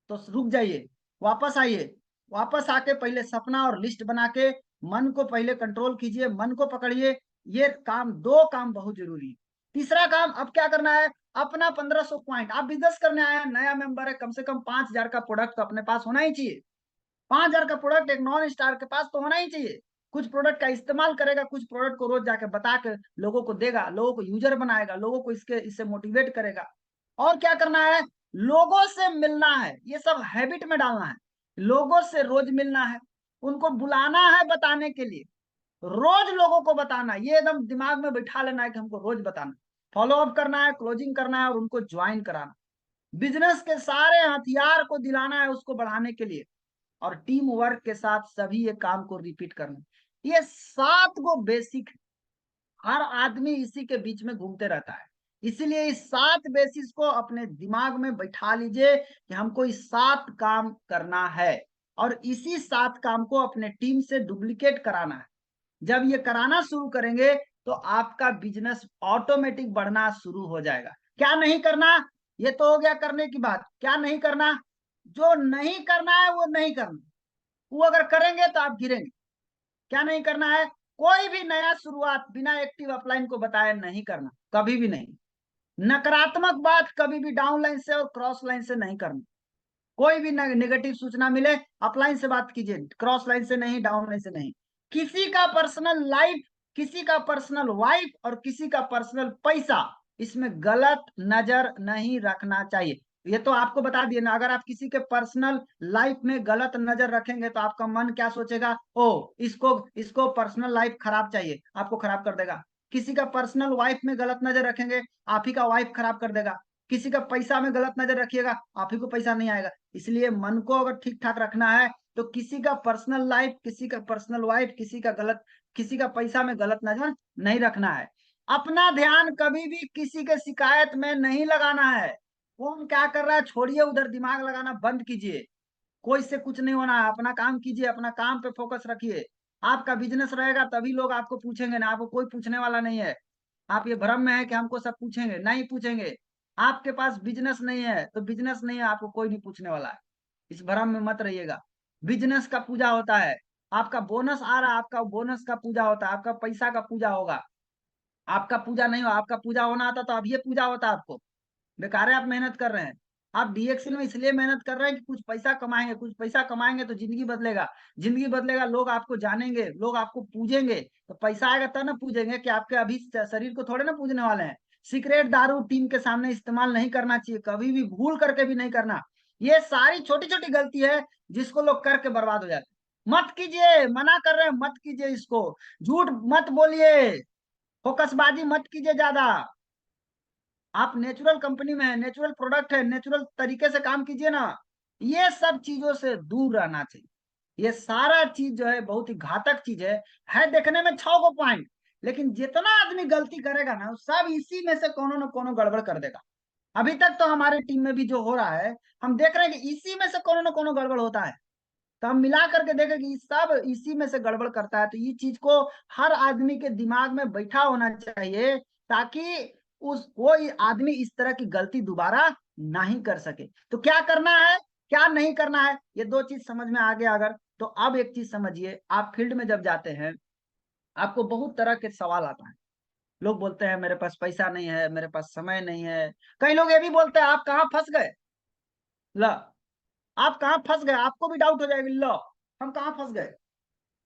तो रुक जाइए, वापस आइए। वापस आके पहले सपना और लिस्ट बना के मन को पहले कंट्रोल कीजिए, मन को पकड़िए। ये काम, दो काम बहुत जरूरी है। तीसरा काम अब क्या करना है, अपना 1500 पॉइंट। आप बिजनेस करने आए हैं, नया मेंबर है, कम से कम 5000 का प्रोडक्ट तो अपने पास होना ही चाहिए। 5000 का प्रोडक्ट एक नॉन स्टार के पास तो होना ही चाहिए। कुछ प्रोडक्ट का इस्तेमाल करेगा, कुछ प्रोडक्ट को रोज जाके बता के लोगों को देगा, लोगों को यूजर बनाएगा, लोगों को इससे मोटिवेट करेगा। और क्या करना है, लोगों से मिलना है, ये सब हैबिट में डालना है। लोगों से रोज मिलना है, उनको बुलाना है बताने के लिए, रोज लोगों को बताना, ये एकदम दिमाग में बैठा लेना है कि हमको रोज बताना। फॉलो अप करना है, क्लोजिंग करना है और उनको ज्वाइन कराना। बिजनेस के सारे हथियार को दिलाना है उसको बढ़ाने के लिए, और टीम वर्क के साथ सभी ये काम को रिपीट करना। ये 7 गो बेसिक, हर आदमी इसी के बीच में घूमते रहता है। इसीलिए इस 7 बेसिस को अपने दिमाग में बैठा लीजिए कि हमको इस 7 काम करना है, और इसी 7 काम को अपने टीम से डुप्लीकेट कराना है। जब ये कराना शुरू करेंगे तो आपका बिजनेस ऑटोमेटिक बढ़ना शुरू हो जाएगा। क्या नहीं करना, ये तो हो गया करने की बात। क्या नहीं करना, जो नहीं करना है वो नहीं करना, वो अगर करेंगे तो आप गिरेंगे। क्या नहीं करना है, कोई भी नया शुरुआत बिना एक्टिव अपलाइन को बताए नहीं करना, कभी भी नहीं। नकारात्मक बात कभी भी डाउन लाइन से और क्रॉस लाइन से नहीं करना। कोई भी नेगेटिव सूचना मिले, अपलाइन से बात कीजिए, क्रॉस लाइन से नहीं, डाउन लाइन से नहीं। किसी का पर्सनल लाइफ, किसी का पर्सनल वाइफ और किसी का पर्सनल पैसा, इसमें गलत नजर नहीं रखना चाहिए। ये तो आपको बता दिए ना, अगर आप किसी के पर्सनल लाइफ में गलत नजर रखेंगे तो आपका मन क्या सोचेगा, ओ इसको इसको पर्सनल लाइफ खराब चाहिए, आपको खराब कर देगा। किसी का पर्सनल वाइफ में गलत नजर रखेंगे, आप ही का वाइफ खराब कर देगा। किसी का पैसा में गलत नजर रखिएगा, आप ही को पैसा नहीं आएगा। इसलिए मन को अगर ठीक ठाक रखना है तो किसी का पर्सनल लाइफ, किसी का पर्सनल वाइफ, किसी का पैसा में गलत नजर नहीं रखना है। अपना ध्यान कभी भी किसी के शिकायत में नहीं लगाना है। कौन क्या कर रहा है छोड़िए, उधर दिमाग लगाना बंद कीजिए। कोई से कुछ नहीं होना है, अपना काम कीजिए, अपना काम पे फोकस रखिए। आपका बिजनेस रहेगा तभी लोग आपको पूछेंगे ना, आपको कोई पूछने वाला नहीं है। आप ये भ्रम में है कि हमको सब पूछेंगे, नहीं पूछेंगे। आपके पास बिजनेस नहीं है तो बिजनेस नहीं है, आपको कोई नहीं पूछने वाला है। इस भ्रम में मत रहिएगा। बिजनेस का पूजा होता है, आपका बोनस आ रहा है, आपका बोनस का पूजा होता है, आपका पैसा का पूजा होगा। आपका पूजा नहीं हो, आपका पूजा होना आता तो अब ये पूजा होता आपको। बेकार है, आप मेहनत कर रहे हैं। आप डीएक्सल में इसलिए मेहनत कर रहे हैं कि कुछ पैसा कमाएंगे, कुछ पैसा कमाएंगे तो जिंदगी बदलेगा। जिंदगी बदलेगा, लोग आपको जानेंगे, लोग आपको पूजेंगे, तो पैसा आएगा तब ना पूजेंगे, कि आपके अभी शरीर को थोड़े ना पूजने वाले हैं। सिगरेट दारू टीम के सामने इस्तेमाल नहीं करना चाहिए, कभी भी भूल करके भी नहीं करना। ये सारी छोटी छोटी गलती है जिसको लोग करके बर्बाद हो जाते हैं। मत कीजिए, मना कर रहे हैं, मत कीजिए इसको। झूठ मत बोलिए, फोकसबाजी मत कीजिए ज्यादा। आप नेचुरल कंपनी में है, नेचुरल प्रोडक्ट है, नेचुरल तरीके से काम कीजिए ना। ये सब चीजों से दूर रहना चाहिए। ये सारा चीज जो है बहुत ही घातक चीज है देखने में 6 गो पॉइंट, लेकिन जितना आदमी गलती करेगा ना सब इसी में से कोनो न कोनो गड़बड़ कर देगा। अभी तक तो हमारे टीम में भी जो हो रहा है, हम देख रहे हैं कि इसी में से कोनो न कोनो गड़बड़ होता है। तो हम मिला करके देखें कि सब इसी में से गड़बड़ करता है। तो ये चीज को हर आदमी के दिमाग में बैठा होना चाहिए, ताकि उस कोई आदमी इस तरह की गलती दोबारा नहीं कर सके। तो क्या करना है, क्या नहीं करना है, ये दो चीज समझ में आ गया अगर, तो अब एक चीज समझिए, आप फील्ड में जब जाते हैं आपको बहुत तरह के सवाल आता है। लोग बोलते हैं मेरे पास पैसा नहीं है, मेरे पास समय नहीं है। कई लोग ये भी बोलते हैं आप कहाँ फंस गए। ला, आप कहाँ फंस गए, आपको भी डाउट हो जाएगी, लो हम कहाँ फंस गए।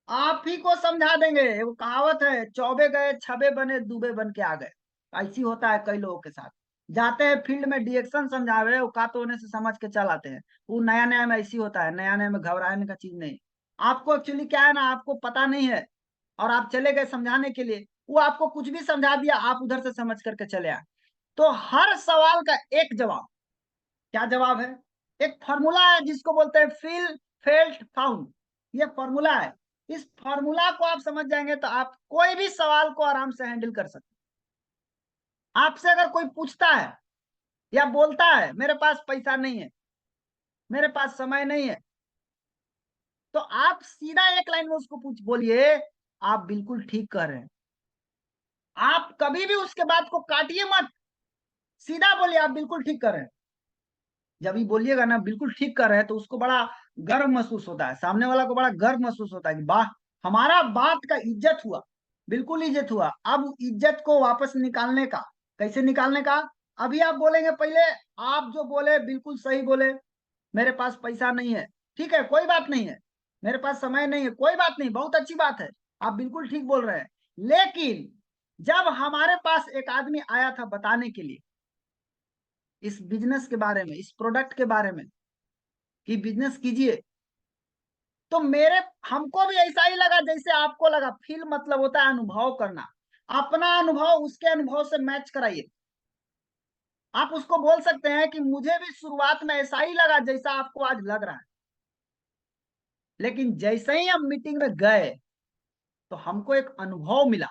आप ही को समझा देंगे। वो कहावत है, चौबे गए छबे बने दूबे बन के आ गए। ऐसी होता है कई लोगों के साथ। जाते हैं फील्ड में डिएक्शन समझावे, औकात होने से समझ के चल आते हैं। वो नया नया में ऐसी होता है, नया नया में घबराने का चीज नहीं। आपको एक्चुअली क्या है ना, आपको पता नहीं है और आप चले गए समझाने के लिए, वो आपको कुछ भी समझा दिया, आप उधर से समझ करके चले आए। तो हर सवाल का एक जवाब, क्या जवाब है, एक फॉर्मूला है जिसको बोलते हैं फील फेल्ट फाउंड। ये फॉर्मूला है। इस फॉर्मूला को आप समझ जाएंगे तो आप कोई भी सवाल को आराम से हैंडल कर सकते हैं। आपसे अगर कोई पूछता है या बोलता है मेरे पास पैसा नहीं है, मेरे पास समय नहीं है, तो आप सीधा एक लाइन में उसको पूछ बोलिए आप बिल्कुल ठीक कर रहे हैं। आप कभी भी उसके बात को काटिए मत, सीधा बोलिए आप बिल्कुल ठीक कर रहे हैं। जब ये बोलिएगा ना बिल्कुल ठीक कर रहे हैं, तो उसको बड़ा गर्व महसूस होता है, सामने वाला को बड़ा गर्व महसूस होता है कि वाह, हमारा बात का इज्जत हुआ, बिल्कुल इज्जत हुआ। अब इज्जत को वापस निकालने का, कैसे निकालने का, अभी आप बोलेंगे पहले, आप जो बोले बिल्कुल सही बोले, मेरे पास पैसा नहीं है, ठीक है कोई बात नहीं है, मेरे पास समय नहीं है, कोई बात नहीं, बहुत अच्छी बात है, आप बिल्कुल ठीक बोल रहे हैं। लेकिन जब हमारे पास एक आदमी आया था बताने के लिए इस बिजनेस के बारे में, इस प्रोडक्ट के बारे में कि बिजनेस कीजिए, तो मेरे हमको भी ऐसा ही लगा जैसे आपको लगा। फील मतलब होता है अनुभव करना। अपना अनुभव उसके अनुभव से मैच कराइए। आप उसको बोल सकते हैं कि मुझे भी शुरुआत में ऐसा ही लगा जैसा आपको आज लग रहा है, लेकिन जैसे ही हम मीटिंग में गए तो हमको एक अनुभव मिला।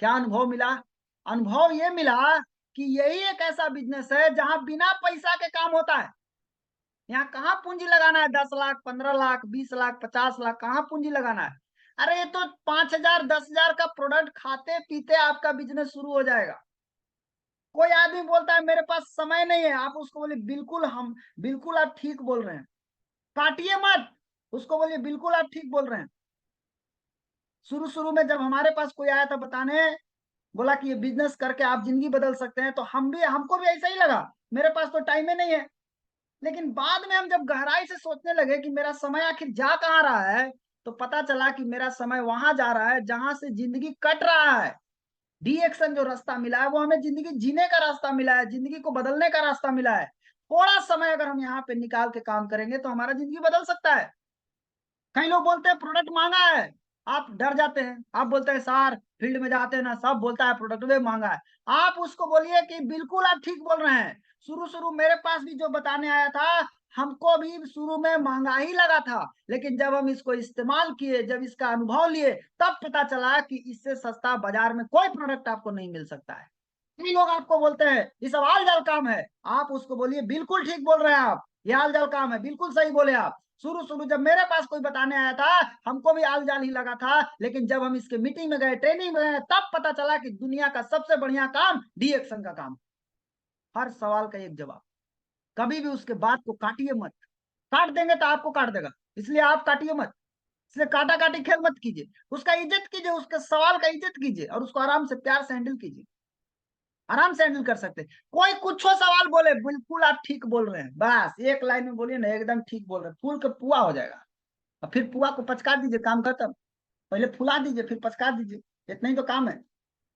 क्या अनुभव मिला, अनुभव ये मिला कि यही एक ऐसा बिजनेस है जहां बिना पैसा के काम होता है। यहाँ कहाँ पूंजी लगाना है, 10 लाख 15 लाख 20 लाख 50 लाख, कहाँ पूंजी लगाना है। अरे ये तो 5,000 10,000 का प्रोडक्ट खाते पीते आपका बिजनेस शुरू हो जाएगा। कोई आदमी बोलता है मेरे पास समय नहीं है, आप उसको बोले बिल्कुल हम, बिल्कुल आप ठीक बोल रहे हैं, काटिए मत, उसको बोलिए बिल्कुल आप ठीक बोल रहे हैं। शुरू शुरू में जब हमारे पास कोई आया था बताने, बोला कि ये बिजनेस करके आप जिंदगी बदल सकते हैं, तो हमको भी ऐसा ही लगा, मेरे पास तो टाइम ही नहीं है। लेकिन बाद में हम जब गहराई से सोचने लगे कि मेरा समय आखिर जा कहाँ रहा है, तो पता चला कि मेरा समय वहां जा रहा है जहां से जिंदगी कट रहा है। डी एक्शन जो रास्ता मिला है वो हमें जिंदगी जीने का रास्ता मिला है, जिंदगी को बदलने का रास्ता मिला है। थोड़ा समय अगर हम यहाँ पे निकाल के काम करेंगे तो हमारा जिंदगी बदल सकता है। कई लोग बोलते हैं प्रोडक्ट महंगा है, आप डर जाते हैं, आप बोलते हैं सर फील्ड में जाते हैं ना सब बोलता है प्रोडक्ट भी महंगा है। आप उसको बोलिए कि बिल्कुल आप ठीक बोल रहे हैं। शुरू शुरू मेरे पास भी जो बताने आया था, हमको भी शुरू में महंगा ही लगा था, लेकिन जब हम इसको इस्तेमाल किए, जब इसका अनुभव लिए, तब पता चला कि इससे सस्ता बाजार में कोई प्रोडक्ट आपको नहीं मिल सकता है। कई लोग आपको बोलते हैं ये सब आल जाल काम है, आप उसको बोलिए बिल्कुल ठीक बोल रहे हैं आप, ये आल जाल काम है, बिल्कुल सही बोले आप। शुरू शुरू जब मेरे पास कोई बताने आया था, हमको भी आल जाल ही लगा था, लेकिन जब हम इसके मीटिंग में गए, ट्रेनिंग में गए, तब पता चला कि दुनिया का सबसे बढ़िया काम डी एक्शन का काम। हर सवाल का एक जवाब। कभी भी उसके बात को काटिए मत, काट देंगे तो आपको काट देगा, इसलिए आप काटिए मत। इसलिए काटा काटी खेल मत कीजिए, उसका इज्जत कीजिए, उसके सवाल का इज्जत कीजिए और उसको आराम से प्यार से हैंडल कीजिए। आराम से हैंडल कर सकते हैं। कोई कुछ सवाल बोले बिल्कुल आप ठीक बोल रहे हैं, बस एक लाइन में बोलिए ना एकदम ठीक बोल रहे हैं, फूल का पुआ हो जाएगा। और फिर पुआ को पचका दीजिए, काम खत्म। पहले फुला दीजिए फिर पचका दीजिए, इतना ही तो काम है।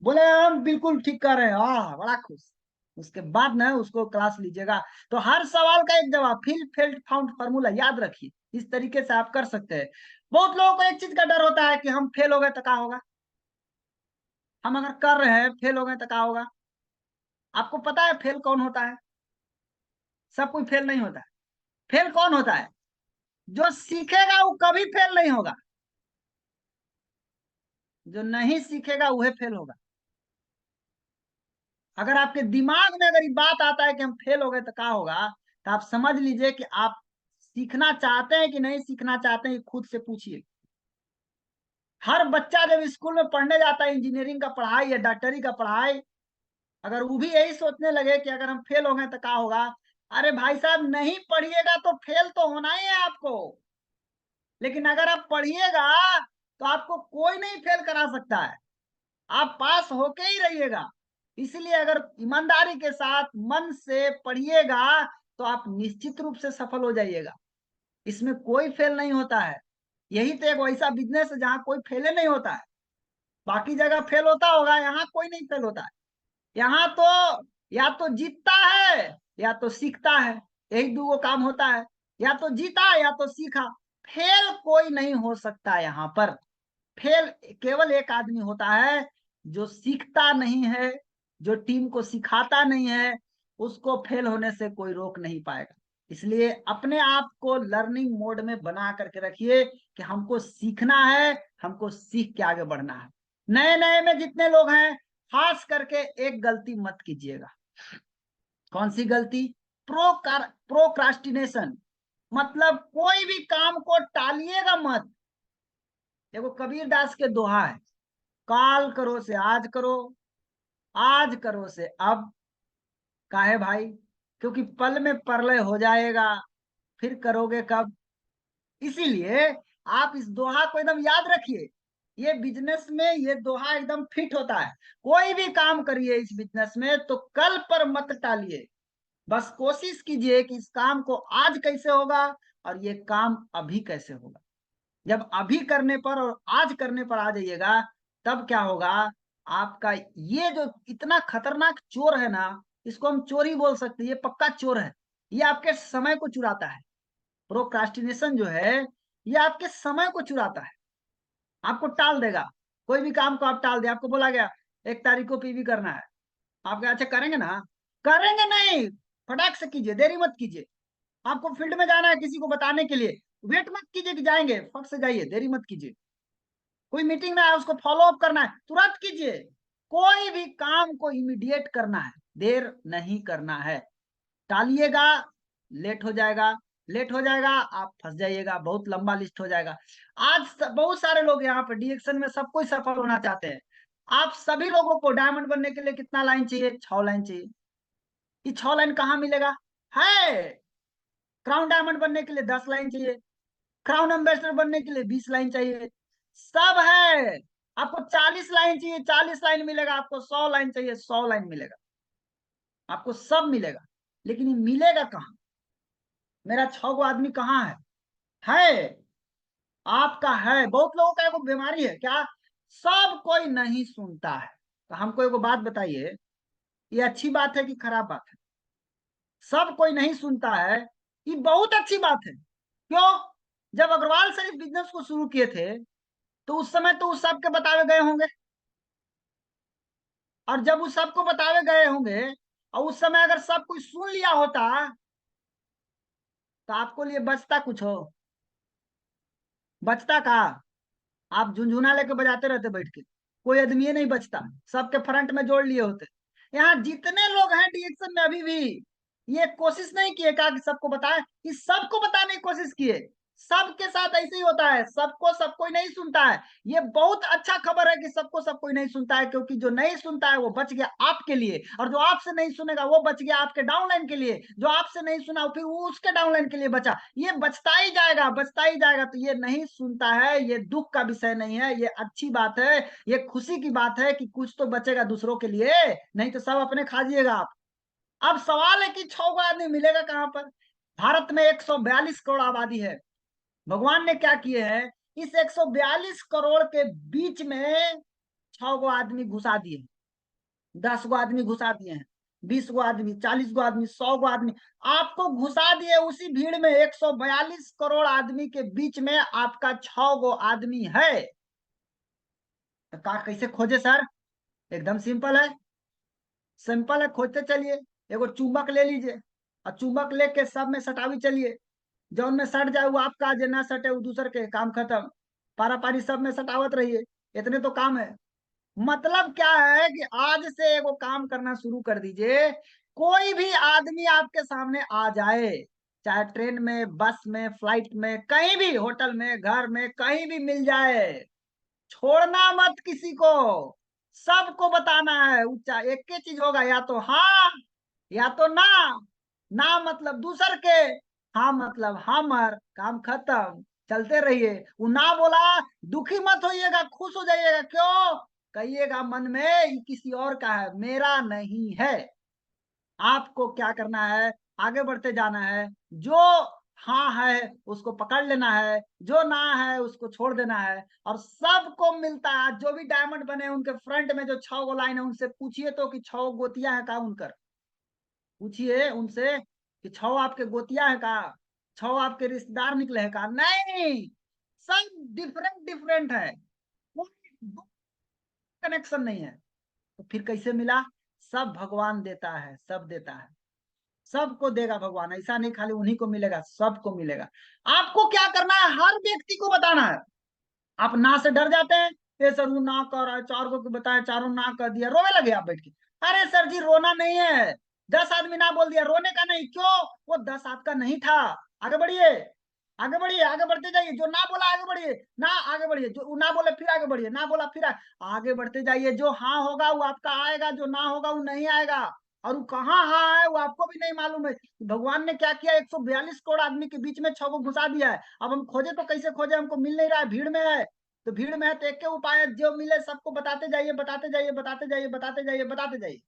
बोले हम बिल्कुल ठीक कर रहे हैं, बड़ा खुश। उसके बाद ना उसको क्लास लीजिएगा। तो हर सवाल का एक जवाब, फील फेल्ट फाउंड फार्मूला याद रखिए, इस तरीके से आप कर सकते हैं। बहुत लोगों को एक चीज का डर होता है कि हम फेल हो गए तो क्या होगा, हम अगर कर रहे हैं फेल हो गए तो क्या होगा। आपको पता है फेल कौन होता है, सब कोई फेल नहीं होता है। फेल कौन होता है, जो सीखेगा वो कभी फेल नहीं होगा, जो नहीं सीखेगा वह फेल होगा। अगर आपके दिमाग में अगर ये बात आता है कि हम फेल हो गए तो क्या होगा, तो आप समझ लीजिए कि आप सीखना चाहते हैं कि नहीं सीखना चाहते हैं, ये खुद से पूछिए। हर बच्चा जब स्कूल में पढ़ने जाता है, इंजीनियरिंग का पढ़ाई या डॉक्टरी का पढ़ाई, अगर वो भी यही सोचने लगे कि अगर हम फेल हो गए तो क्या होगा, अरे भाई साहब नहीं पढ़िएगा तो फेल तो होना ही है आपको। लेकिन अगर आप पढ़िएगा तो आपको कोई नहीं फेल करा सकता है, आप पास होके ही रहिएगा। इसलिए अगर ईमानदारी के साथ मन से पढ़िएगा तो आप निश्चित रूप से सफल हो जाइएगा। इसमें कोई फेल नहीं होता है। यही तो एक वैसा बिजनेस है जहाँ कोई फेले नहीं होता है। बाकी जगह फेल होता होगा, यहाँ कोई नहीं फेल होता है। यहाँ तो या तो जीतता है या तो सीखता है, यही दो काम होता है। या तो जीता या तो सीखा, फेल कोई नहीं हो सकता यहाँ पर। फेल केवल एक आदमी होता है जो सीखता नहीं है, जो टीम को सिखाता नहीं है, उसको फेल होने से कोई रोक नहीं पाएगा। इसलिए अपने आप को लर्निंग मोड में बना करके रखिए कि हमको सीखना है, हमको सीख के आगे बढ़ना है। नए नए में जितने लोग हैं, खास करके एक गलती मत कीजिएगा। कौन सी गलती? प्रोक्रास्टिनेशन, मतलब कोई भी काम को टालिएगा मत। देखो कबीर दास के दोहा है, काल करो से आज करो, आज करो से अब। काहे भाई? क्योंकि पल में प्रलय हो जाएगा, फिर करोगे कब? इसीलिए आप इस दोहा को एकदम याद रखिए। ये बिजनेस में ये दोहा एकदम फिट होता है। कोई भी काम करिए इस बिजनेस में तो कल पर मत टालिए। बस कोशिश कीजिए कि इस काम को आज कैसे होगा और ये काम अभी कैसे होगा। जब अभी करने पर और आज करने पर आ जाइएगा, तब क्या होगा? आपका ये जो इतना खतरनाक चोर है ना, इसको हम चोर ही बोल सकते हैं, ये पक्का चोर है। ये आपके समय को चुराता है। प्रोक्रास्टिनेशन जो है, ये आपके समय को चुराता है, आपको टाल देगा। कोई भी काम को आप टाल दे, आपको बोला गया 1 तारीख को पीवी करना है, आप क्या अच्छा करेंगे ना? करेंगे नहीं। फटाक से कीजिए, देरी मत कीजिए। आपको फील्ड में जाना है किसी को बताने के लिए, वेट मत कीजिए कि जाएंगे, फट से जाइए, देरी मत कीजिए। कोई मीटिंग में है, उसको फॉलो अप करना है, तुरंत कीजिए। कोई भी काम को इमीडिएट करना है, देर नहीं करना है। टालिएगा, लेट हो जाएगा। लेट हो जाएगा, आप फंस जाइएगा, बहुत लंबा लिस्ट हो जाएगा। आज बहुत सारे लोग यहाँ पे डीएक्शन में सब कोई सफल होना चाहते हैं। आप सभी लोगों को डायमंड बनने के लिए कितना लाइन चाहिए? 6 लाइन चाहिए। ये 6 लाइन कहाँ मिलेगा? है। क्राउन डायमंड बनने के लिए 10 लाइन चाहिए, क्राउन एम्बेसडर बनने के लिए 20 लाइन चाहिए, सब है। आपको 40 लाइन चाहिए, 40 लाइन मिलेगा। आपको 100 लाइन चाहिए, 100 लाइन मिलेगा। आपको सब मिलेगा। लेकिन ये मिलेगा कहाँ? मेरा 6 गो आदमी कहाँ है? आपका है। बहुत लोगों का एगो बीमारी है क्या? सब कोई नहीं सुनता है। तो हमको एगो बात बताइए, ये अच्छी बात है कि खराब बात है? सब कोई नहीं सुनता है, ये बहुत अच्छी बात है। क्यों? जब अग्रवाल सर इस बिजनेस को शुरू किए थे, तो उस समय तो उस सबके बतावे गए होंगे। और जब उस सबको बतावे गए होंगे और उस समय अगर सब कुछ सुन लिया होता, तो आपको लिए बचता कुछ हो? बचता का? आप झुंझुना लेके बजाते रहते बैठ के, कोई आदमी नहीं बचता। सबके फ्रंट में जोड़ लिए होते। यहाँ जितने लोग हैं डीएक्शन में अभी भी ये कोशिश नहीं किए क्या कि सबको बताएं? इस सबको बताने की कोशिश किए। सबके साथ ऐसे ही होता है, सबको सब कोई नहीं सुनता है। ये बहुत अच्छा खबर है कि सबको सब कोई नहीं सुनता है, क्योंकि जो नहीं सुनता है वो बच गया आपके लिए, और जो आपसे नहीं सुनेगा वो बच गया आपके डाउनलाइन के लिए। जो आपसे नहीं सुना फिर वो उसके डाउनलाइन के लिए बचा। ये बचता ही जाएगा, बचता ही जाएगा। तो ये नहीं सुनता है, ये दुख का विषय नहीं है, ये अच्छी बात है, ये खुशी की बात है कि कुछ तो बचेगा दूसरों के लिए, नहीं तो सब अपने खा जाइएगा आप। अब सवाल है कि 6 गो आदमी मिलेगा कहां पर? भारत में 142 करोड़ आबादी है। भगवान ने क्या किए हैं? इस 142 करोड़ के बीच में 6 गो आदमी घुसा दिए, 10 गो आदमी घुसा दिए हैं, 20 गो आदमी, 40 गो आदमी, 100 गो आदमी आपको घुसा दिए। उसी भीड़ में 142 करोड़ आदमी के बीच में आपका 6 गो आदमी है। तो का कैसे खोजे सर? एकदम सिंपल है। सिंपल है, खोजते चलिए। एगो चुंबक ले लीजिए और चुंबक लेके सब में सटावी चलिए। जौन में सट जाए वो आपका, जो ना सटे वो दूसर के, काम खत्म। पारा पारी सब में सटावत रहिए, इतने तो काम है। मतलब क्या है कि आज से एगो काम करना शुरू कर दीजिए। कोई भी आदमी आपके सामने आ जाए, चाहे ट्रेन में, बस में, फ्लाइट में, कहीं भी, होटल में, घर में, कहीं भी मिल जाए, छोड़ना मत किसी को, सबको बताना है। ऊंचा एक ही चीज होगा, या तो हाँ या तो ना। ना मतलब दूसर के, हाँ मतलब हमर, काम खत्म। चलते रहिए। वो ना बोला, दुखी मत होइएगा, खुश हो जाइएगा। क्यों? कहिएगा मन में ये किसी और का है, मेरा नहीं है। आपको क्या करना है? आगे बढ़ते जाना है। जो हाँ है उसको पकड़ लेना है, जो ना है उसको छोड़ देना है। और सबको मिलता है। जो भी डायमंड बने उनके फ्रंट में जो 6 गो लाइन है, उनसे पूछिए तो कि 6 गोतियां है का उनकर। पूछिए उनसे कि 6 आपके गोतिया है का, 6 आपके रिश्तेदार निकले हैं का? नहीं, सब डिफरेंट डिफरेंट है, कोई कनेक्शन नहीं है। तो फिर कैसे मिला? सब भगवान देता है, सब देता है, सबको देगा भगवान। ऐसा नहीं खाली उन्हीं को मिलेगा, सबको मिलेगा। आपको क्या करना है? हर व्यक्ति को बताना है। आप ना से डर जाते हैं, ये सर वो ना कर रहा है, 4 को बताया, चारों ना कर दिया, रोने लगे आप बैठ के। अरे सर जी रोना नहीं है, 10 आदमी ना बोल दिया, रोने का नहीं। क्यों? वो 10 आपका नहीं था। आगे बढ़िए, आगे बढ़िए, आगे बढ़ते जाइए। जो ना बोला आगे बढ़िए, ना आगे बढ़िए। जो ना बोले फिर आगे बढ़िए, ना बोला फिर आगे बढ़ते जाइए। जो हाँ होगा वो आपका आएगा, जो ना होगा वो नहीं आएगा। और वो कहाँ हाँ है वो आपको भी नहीं मालूम है। भगवान ने क्या किया, 142 करोड़ आदमी के बीच में 6 को घुसा दिया है। अब हम खोजे तो कैसे खोजे, हमको मिल नहीं रहा है, भीड़ में है। तो भीड़ में है तो एक के उपाय है, जो मिले सबको बताते जाइए, बताते जाइए, बताते जाइए, बताते जाइए, बताते जाइए।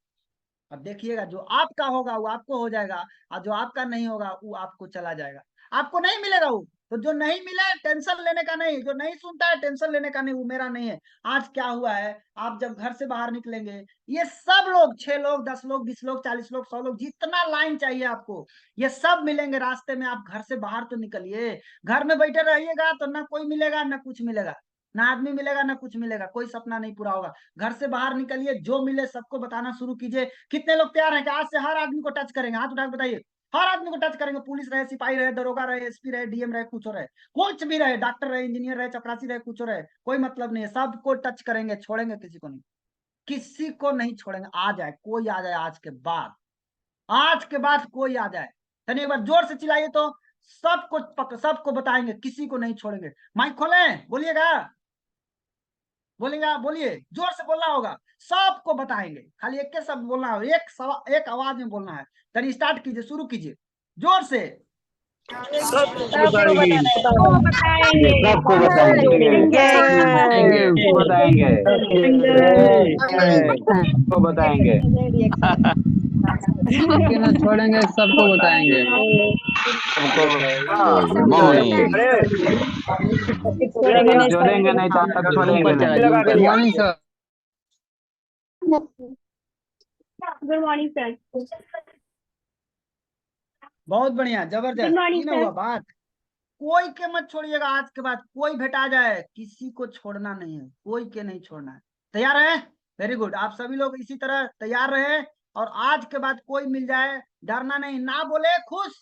अब देखिएगा जो आपका होगा वो आपको हो जाएगा, और जो आपका नहीं होगा वो आपको चला जाएगा। आपको नहीं मिलेगा वो। तो जो नहीं मिला है टेंशन लेने का नहीं, जो नहीं सुनता है टेंशन लेने का नहीं, वो मेरा नहीं है। आज क्या हुआ है, आप जब घर से बाहर निकलेंगे, ये सब लोग, 6 लोग, 10 लोग, 20 लोग, 40 लोग, 100 लोग, जितना लाइन चाहिए आपको, ये सब मिलेंगे रास्ते में। आप घर से बाहर तो निकलिए। घर में बैठे रहिएगा तो ना कोई मिलेगा ना कुछ मिलेगा, ना आदमी मिलेगा ना कुछ मिलेगा, कोई सपना नहीं पूरा होगा। घर से बाहर निकलिए, जो मिले सबको बताना शुरू कीजिए। कितने लोग तैयार हैं कि आज से हर आदमी को टच करेंगे? हाथ उठा के बताइए। हर आदमी को टच करेंगे, पुलिस रहे, सिपाही रहे, दरोगा रहे, एसपी रहे, डीएम रहे, कुछ रहे, कुछ भी रहे, डॉक्टर रहे, इंजीनियर रहे, चपरासी रहे, कुछ रहे, कोई मतलब नहीं है। सबको टच करेंगे, छोड़ेंगे किसी को नहीं, किसी को नहीं छोड़ेंगे। आ जाए कोई, आ जाए आज के बाद, आज के बाद कोई आ जाए। चलिए एक बार जोर से चिल्लाइए तो सबको बताएंगे, किसी को नहीं छोड़ेंगे। माइक खोलें, बोलिएगा, बोलेगा, बोलिए, जोर से बोलना होगा। सबको बताएंगे, खाली एक के सब बोलना है, एक आवाज में बोलना है। चलिए स्टार्ट कीजिए, शुरू कीजिए जोर से। सबको सबको बताएंगे। बताएंगे, सबको सबको बताएंगे। बताएंगे। सबको बताएंगे। सबको बताएंगे। के न छोड़ेंगे, सबको बताएंगे। सबको गुड सबको मॉर्निंग। अरे छोड़ेंगे नहीं, छोड़ेंगे नहीं तब तक छोड़ेंगे ऊपर नहीं। लगा के गुड दिया। Morning sir. Good morning sir. बहुत बढ़िया, गुड जबरदस्त, मॉर्निंग ये ना सर। हुआ बात। कोई के मत छोड़िएगा आज के बाद, कोई भेटा जाए किसी को छोड़ना नहीं है, कोई के नहीं छोड़ना है। तैयार है? वेरी गुड, आप सभी लोग इसी तरह तैयार रहे। और आज के बाद कोई मिल जाए, डरना नहीं, ना बोले खुश।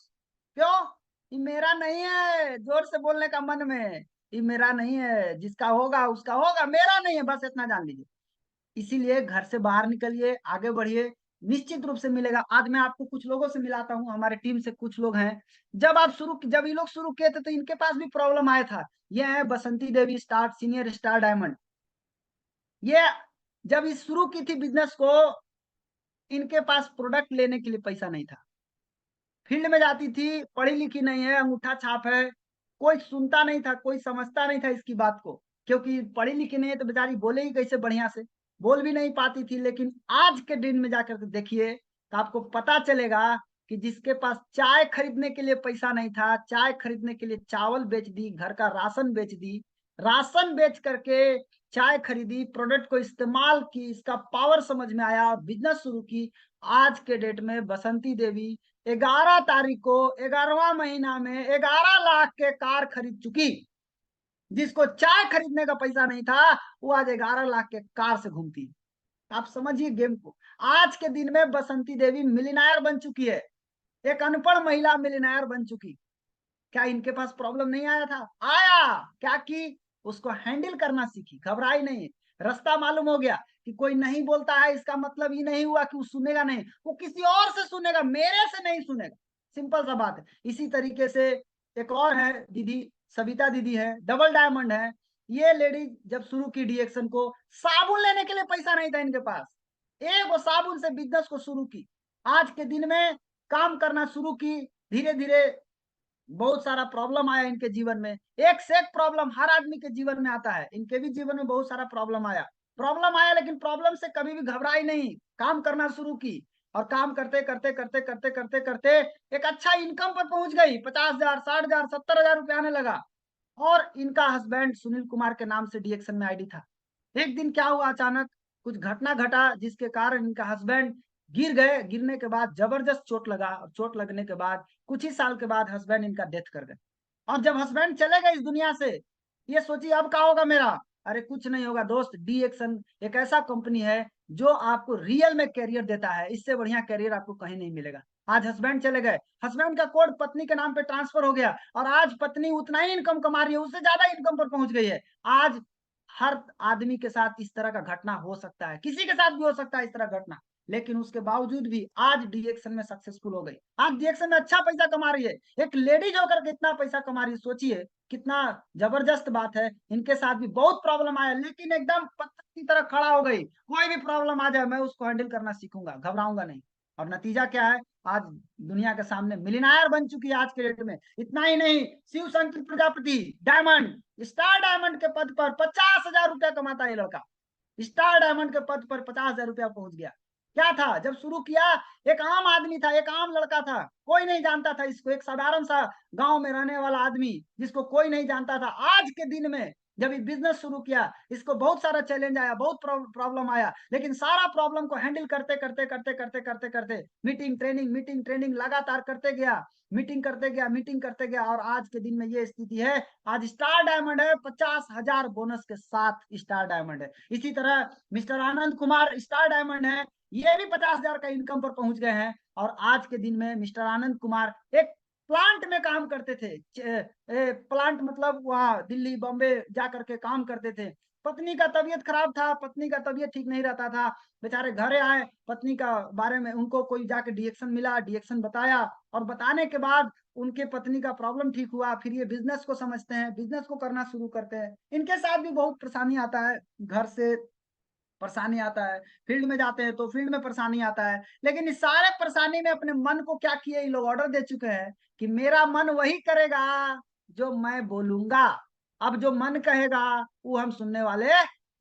क्यों? ये मेरा नहीं है, जोर से बोलने का मन में, ये मेरा नहीं है, जिसका होगा उसका होगा, मेरा नहीं है, बस इतना जान लीजिए। इसीलिए घर से बाहर निकलिए, आगे बढ़िए, निश्चित रूप से मिलेगा। आज मैं आपको कुछ लोगों से मिलाता हूँ, हमारे टीम से कुछ लोग हैं। जब ये लोग शुरू किए थे तो इनके पास भी प्रॉब्लम आया था। ये है बसंती देवी स्टार, सीनियर स्टार डायमंड। ये जब इस शुरू की थी बिजनेस को, इनके पास प्रोडक्ट लेने के लिए पैसा नहीं था। फील्ड में जाती थी, पढ़ी लिखी नहीं है, अंगूठा छाप है, कोई सुनता नहीं था, कोई समझता नहीं था इसकी बात को। क्योंकि पढ़ी लिखी नहीं है तो बेचारी बोलेगी कैसे बढ़िया से, बोल भी नहीं पाती थी। लेकिन आज के दिन में जाकर के देखिए तो आपको पता चलेगा कि जिसके पास चाय खरीदने के लिए पैसा नहीं था, चाय खरीदने के लिए चावल बेच दी, घर का राशन बेच दी, राशन बेच करके चाय खरीदी, प्रोडक्ट को इस्तेमाल की, इसका पावर समझ में आया और बिजनेस शुरू की। आज के डेट में बसंती देवी 11 तारीख को 11वां महीना में 11 लाख के कार खरीद चुकी। जिसको चाय खरीदने का पैसा नहीं था वो आज 11 लाख के कार से घूमती है। आप समझिए गेम को। आज के दिन में बसंती देवी मिलियनेयर बन चुकी है, एक अनपढ़ महिला मिलियनेयर बन चुकी। क्या इनके पास प्रॉब्लम नहीं आया था? आया। क्या की? उसको हैंडल करना सीखी, घबराई नहीं। रास्ता मालूम हो गया कि कोई नहीं बोलता है इसका मतलब ये नहीं हुआ कि वो सुनेगा नहीं, वो किसी और से सुनेगा, मेरे से नहीं सुनेगा। सिंपल सा बात है। इसी तरीके से एक और है दीदी, सविता दीदी है, डबल डायमंड है। ये लेडी जब शुरू की डीएक्शन को, साबुन लेने के लिए पैसा नहीं था इनके पास, एक वो साबुन से बिजनेस को शुरू की। आज के दिन में काम करना शुरू की, धीरे धीरे बहुत सारा प्रॉब्लम आया इनके जीवन में, एक से एक प्रॉब्लम हर आदमी के जीवन में आता है, इनके भी जीवन में बहुत सारा प्रॉब्लम आया, लेकिन प्रॉब्लम से कभी भी घबराई नहीं, काम करना शुरू की, और काम करते करते करते करते करते करते एक अच्छा इनकम पर पहुंच गई, 50,000, 60,000, 70,000 रुपये आने लगा। और इनका हस्बैंड सुनील कुमार के नाम से डीएक्शन में आईडी था। एक दिन क्या हुआ, अचानक कुछ घटना घटा जिसके कारण इनका हस्बैंड गिर गए, गिरने के बाद जबरदस्त चोट लगा, और चोट लगने के बाद कुछ ही साल के बाद हस्बैंड इनका डेथ कर गए। और जब हस्बैंड चले गए इस दुनिया से, ये सोचिए अब क्या होगा मेरा। अरे कुछ नहीं होगा दोस्त, डी एक्शन एक ऐसा कंपनी है जो आपको रियल में कैरियर देता है, इससे बढ़िया कैरियर आपको कहीं नहीं मिलेगा। आज हस्बैंड चले गए, हस्बैंड का कोड पत्नी के नाम पे ट्रांसफर हो गया, और आज पत्नी उतना ही इनकम कमा रही है, उससे ज्यादा इनकम पर पहुंच गई है। आज हर आदमी के साथ इस तरह का घटना हो सकता है, किसी के साथ भी हो सकता है इस तरह घटना, लेकिन उसके बावजूद भी आज डीएक्शन में सक्सेसफुल हो गई, आज डीएक्शन में अच्छा पैसा कमा रही है, एक लेडीज होकर के इतना पैसा कमा रही है, सोचिए कितना जबरदस्त बात है। इनके साथ भी बहुत प्रॉब्लम आया, लेकिन एकदम पत्थर की तरह खड़ा हो गई, कोई भी प्रॉब्लम आ जाए मैं उसको हैंडल करना सीखूंगा, घबराऊंगा नहीं। और नतीजा क्या है, आज दुनिया के सामने मिलियनायर बन चुकी है आज के डेट में। इतना ही नहीं, Shiv Shankar Prajapati diamond, star diamond के पद पर 50,000 रुपया कमाता है ये लड़का, स्टार डायमंड के पद पर 50,000 रुपया पहुंच गया। क्या था जब शुरू किया, एक आम आदमी था, एक आम लड़का था, कोई नहीं जानता था इसको, एक साधारण सा गांव में रहने वाला आदमी जिसको कोई नहीं जानता था। आज के दिन में जब ये बिजनेस शुरू किया, इसको बहुत सारा चैलेंज आया, बहुत प्रॉब्लम आया, लेकिन सारा प्रॉब्लम को हैंडल करते करते करते करते करते करते मीटिंग ट्रेनिंग लगातार करते गया, मीटिंग करते गया, मीटिंग करते गया, और आज के दिन में ये स्थिति है, आज स्टार डायमंड है, 50,000 बोनस के साथ स्टार डायमंड है। इसी तरह mister Anand Kumar star diamond है, ये भी 50,000 का इनकम पर पहुंच गए हैं। और आज के दिन में मिस्टर आनंद कुमार एक प्लांट में काम करते थे, प्लांट मतलब वहाँ दिल्ली बॉम्बे जा करके काम करते थे। पत्नी का तबीयत खराब था, पत्नी का तबीयत ठीक नहीं रहता था, बेचारे घरे आए, पत्नी का बारे में उनको कोई जाके डीएक्शन मिला, डीएक्शन बताया, और बताने के बाद उनके पत्नी का प्रॉब्लम ठीक हुआ। फिर ये बिजनेस को समझते हैं, बिजनेस को करना शुरू करते हैं। इनके साथ भी बहुत परेशानी आता है, घर से परेशानी आता है, फील्ड में जाते हैं तो फील्ड में परेशानी आता है, लेकिन इस सारे परेशानी में अपने मन को क्या किए, ये लोग ऑर्डर दे चुके हैं कि मेरा मन वही करेगा जो मैं बोलूंगा, अब जो मन कहेगा वो हम सुनने वाले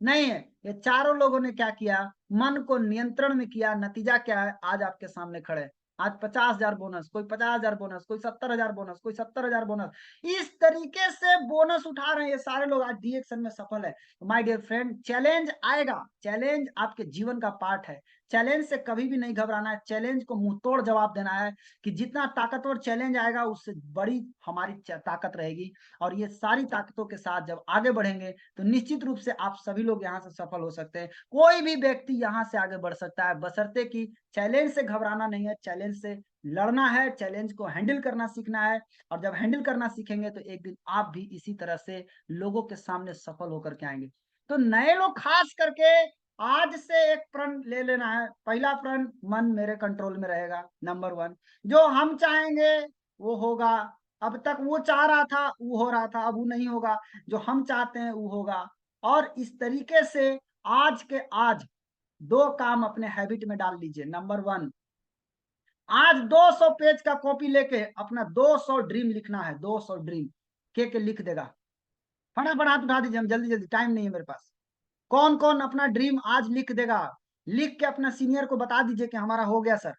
नहीं है। ये चारों लोगों ने क्या किया, मन को नियंत्रण में किया, नतीजा क्या है, आज आपके सामने खड़े हैं। आज 50,000 बोनस, कोई 50,000 बोनस, कोई 70,000 बोनस, कोई 70,000 बोनस, इस तरीके से बोनस उठा रहे हैं ये सारे लोग, आज डीएक्शन में सफल है। माय डियर फ्रेंड, चैलेंज आएगा, चैलेंज आपके जीवन का पार्ट है, चैलेंज से कभी भी नहीं घबराना है, चैलेंज को मुंह तोड़ जवाब देना है, कि जितना ताकतवर चैलेंज आएगा उससे बड़ी हमारी ताकत रहेगी। और ये सारी ताकतों के साथ जब आगे बढ़ेंगे तो निश्चित रूप से आप सभी लोग यहाँ से सफल हो सकते हैं, कोई भी व्यक्ति यहाँ से आगे बढ़ सकता है, बशर्ते कि चैलेंज से घबराना नहीं है, चैलेंज से लड़ना है, चैलेंज को हैंडल करना सीखना है। और जब हैंडल करना सीखेंगे तो एक दिन आप भी इसी तरह से लोगों के सामने सफल होकर के आएंगे। तो नए लोग खास करके आज से एक प्रण ले लेना है, पहला प्रण, मन मेरे कंट्रोल में रहेगा, नंबर 1, जो हम चाहेंगे वो होगा, अब तक वो चाह रहा था वो हो रहा था, अब वो नहीं होगा, जो हम चाहते हैं वो होगा। और इस तरीके से आज के आज 2 काम अपने हैबिट में डाल लीजिए। नंबर 1, आज 200 पेज का कॉपी लेके अपना 200 ड्रीम लिखना है, 200 ड्रीम के लिख देगा, फटाफट हाथ उठा दीजिए, हम जल्दी जल्दी, टाइम नहीं है मेरे पास। कौन कौन अपना ड्रीम आज लिख देगा, लिख के अपना सीनियर को बता दीजिए कि हमारा हो गया सर,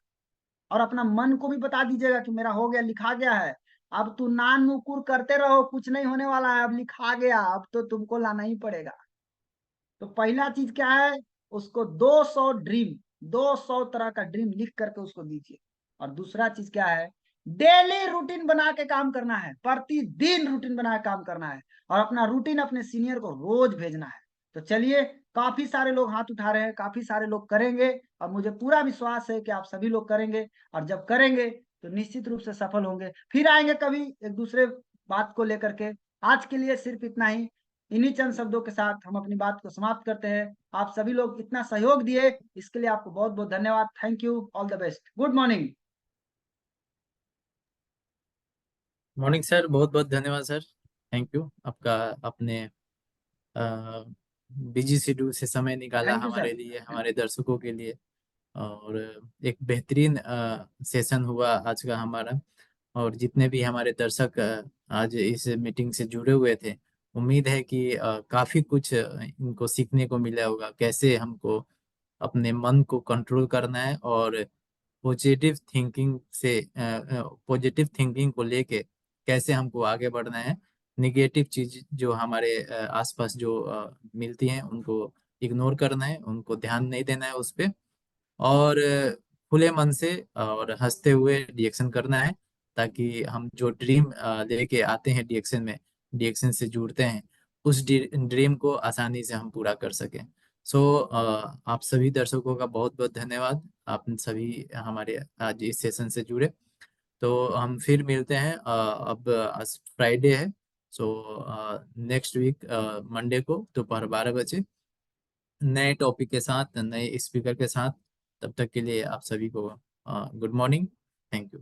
और अपना मन को भी बता दीजिएगा कि मेरा हो गया, लिखा गया है, अब तू नान नुकुर करते रहो, कुछ नहीं होने वाला है, अब लिखा गया, अब तो तुमको लाना ही पड़ेगा। तो पहला चीज क्या है, उसको 200 ड्रीम, 200 तरह का ड्रीम लिख करके उसको दीजिए। और दूसरा चीज क्या है, डेली रूटीन बना के काम करना है, प्रतिदिन रूटीन बना के काम करना है, और अपना रूटीन अपने सीनियर को रोज भेजना है। तो चलिए, काफी सारे लोग हाथ उठा रहे हैं, काफी सारे लोग करेंगे, और मुझे पूरा विश्वास है कि आप सभी लोग करेंगे, और जब करेंगे तो निश्चित रूप से सफल होंगे। फिर आएंगे कभी एक दूसरे बात को लेकर के। आज के लिए सिर्फ इतना ही, इन्हीं चंद शब्दों के साथ हम अपनी बात को समाप्त करते हैं। आप सभी लोग इतना सहयोग दिए, इसके लिए आपको बहुत बहुत धन्यवाद। Thank you, all the best, good morning. Morning sir, बहुत बहुत धन्यवाद सर, थैंक यू आपका, अपने बिजी शेड्यूल से समय निकाला थैंक यू हमारे सर। लिए, हमारे दर्शकों के लिए। और एक बेहतरीन सेशन हुआ आज का हमारा। और जितने भी हमारे दर्शक आज इस मीटिंग से जुड़े हुए थे, उम्मीद है कि काफ़ी कुछ इनको सीखने को मिला होगा, कैसे हमको अपने मन को कंट्रोल करना है और पॉजिटिव थिंकिंग को लेके कैसे हमको आगे बढ़ना है। निगेटिव चीज जो हमारे आसपास जो मिलती हैं उनको इग्नोर करना है, उनको ध्यान नहीं देना है उस पे, और खुले मन से और हंसते हुए रिएक्शन करना है, ताकि हम जो ड्रीम लेके आते हैं डिएक्शन से जुड़ते हैं, उस ड्रीम को आसानी से हम पूरा कर सकें। सो आप सभी दर्शकों का बहुत बहुत धन्यवाद, आप सभी हमारे आज इस सेशन से जुड़े। तो हम फिर मिलते हैं, अब आज फ्राइडे है, सो नेक्स्ट वीक मंडे को दोपहर 12 बजे नए टॉपिक के साथ, नए स्पीकर के साथ। तब तक के लिए आप सभी को गुड मॉर्निंग। Thank you.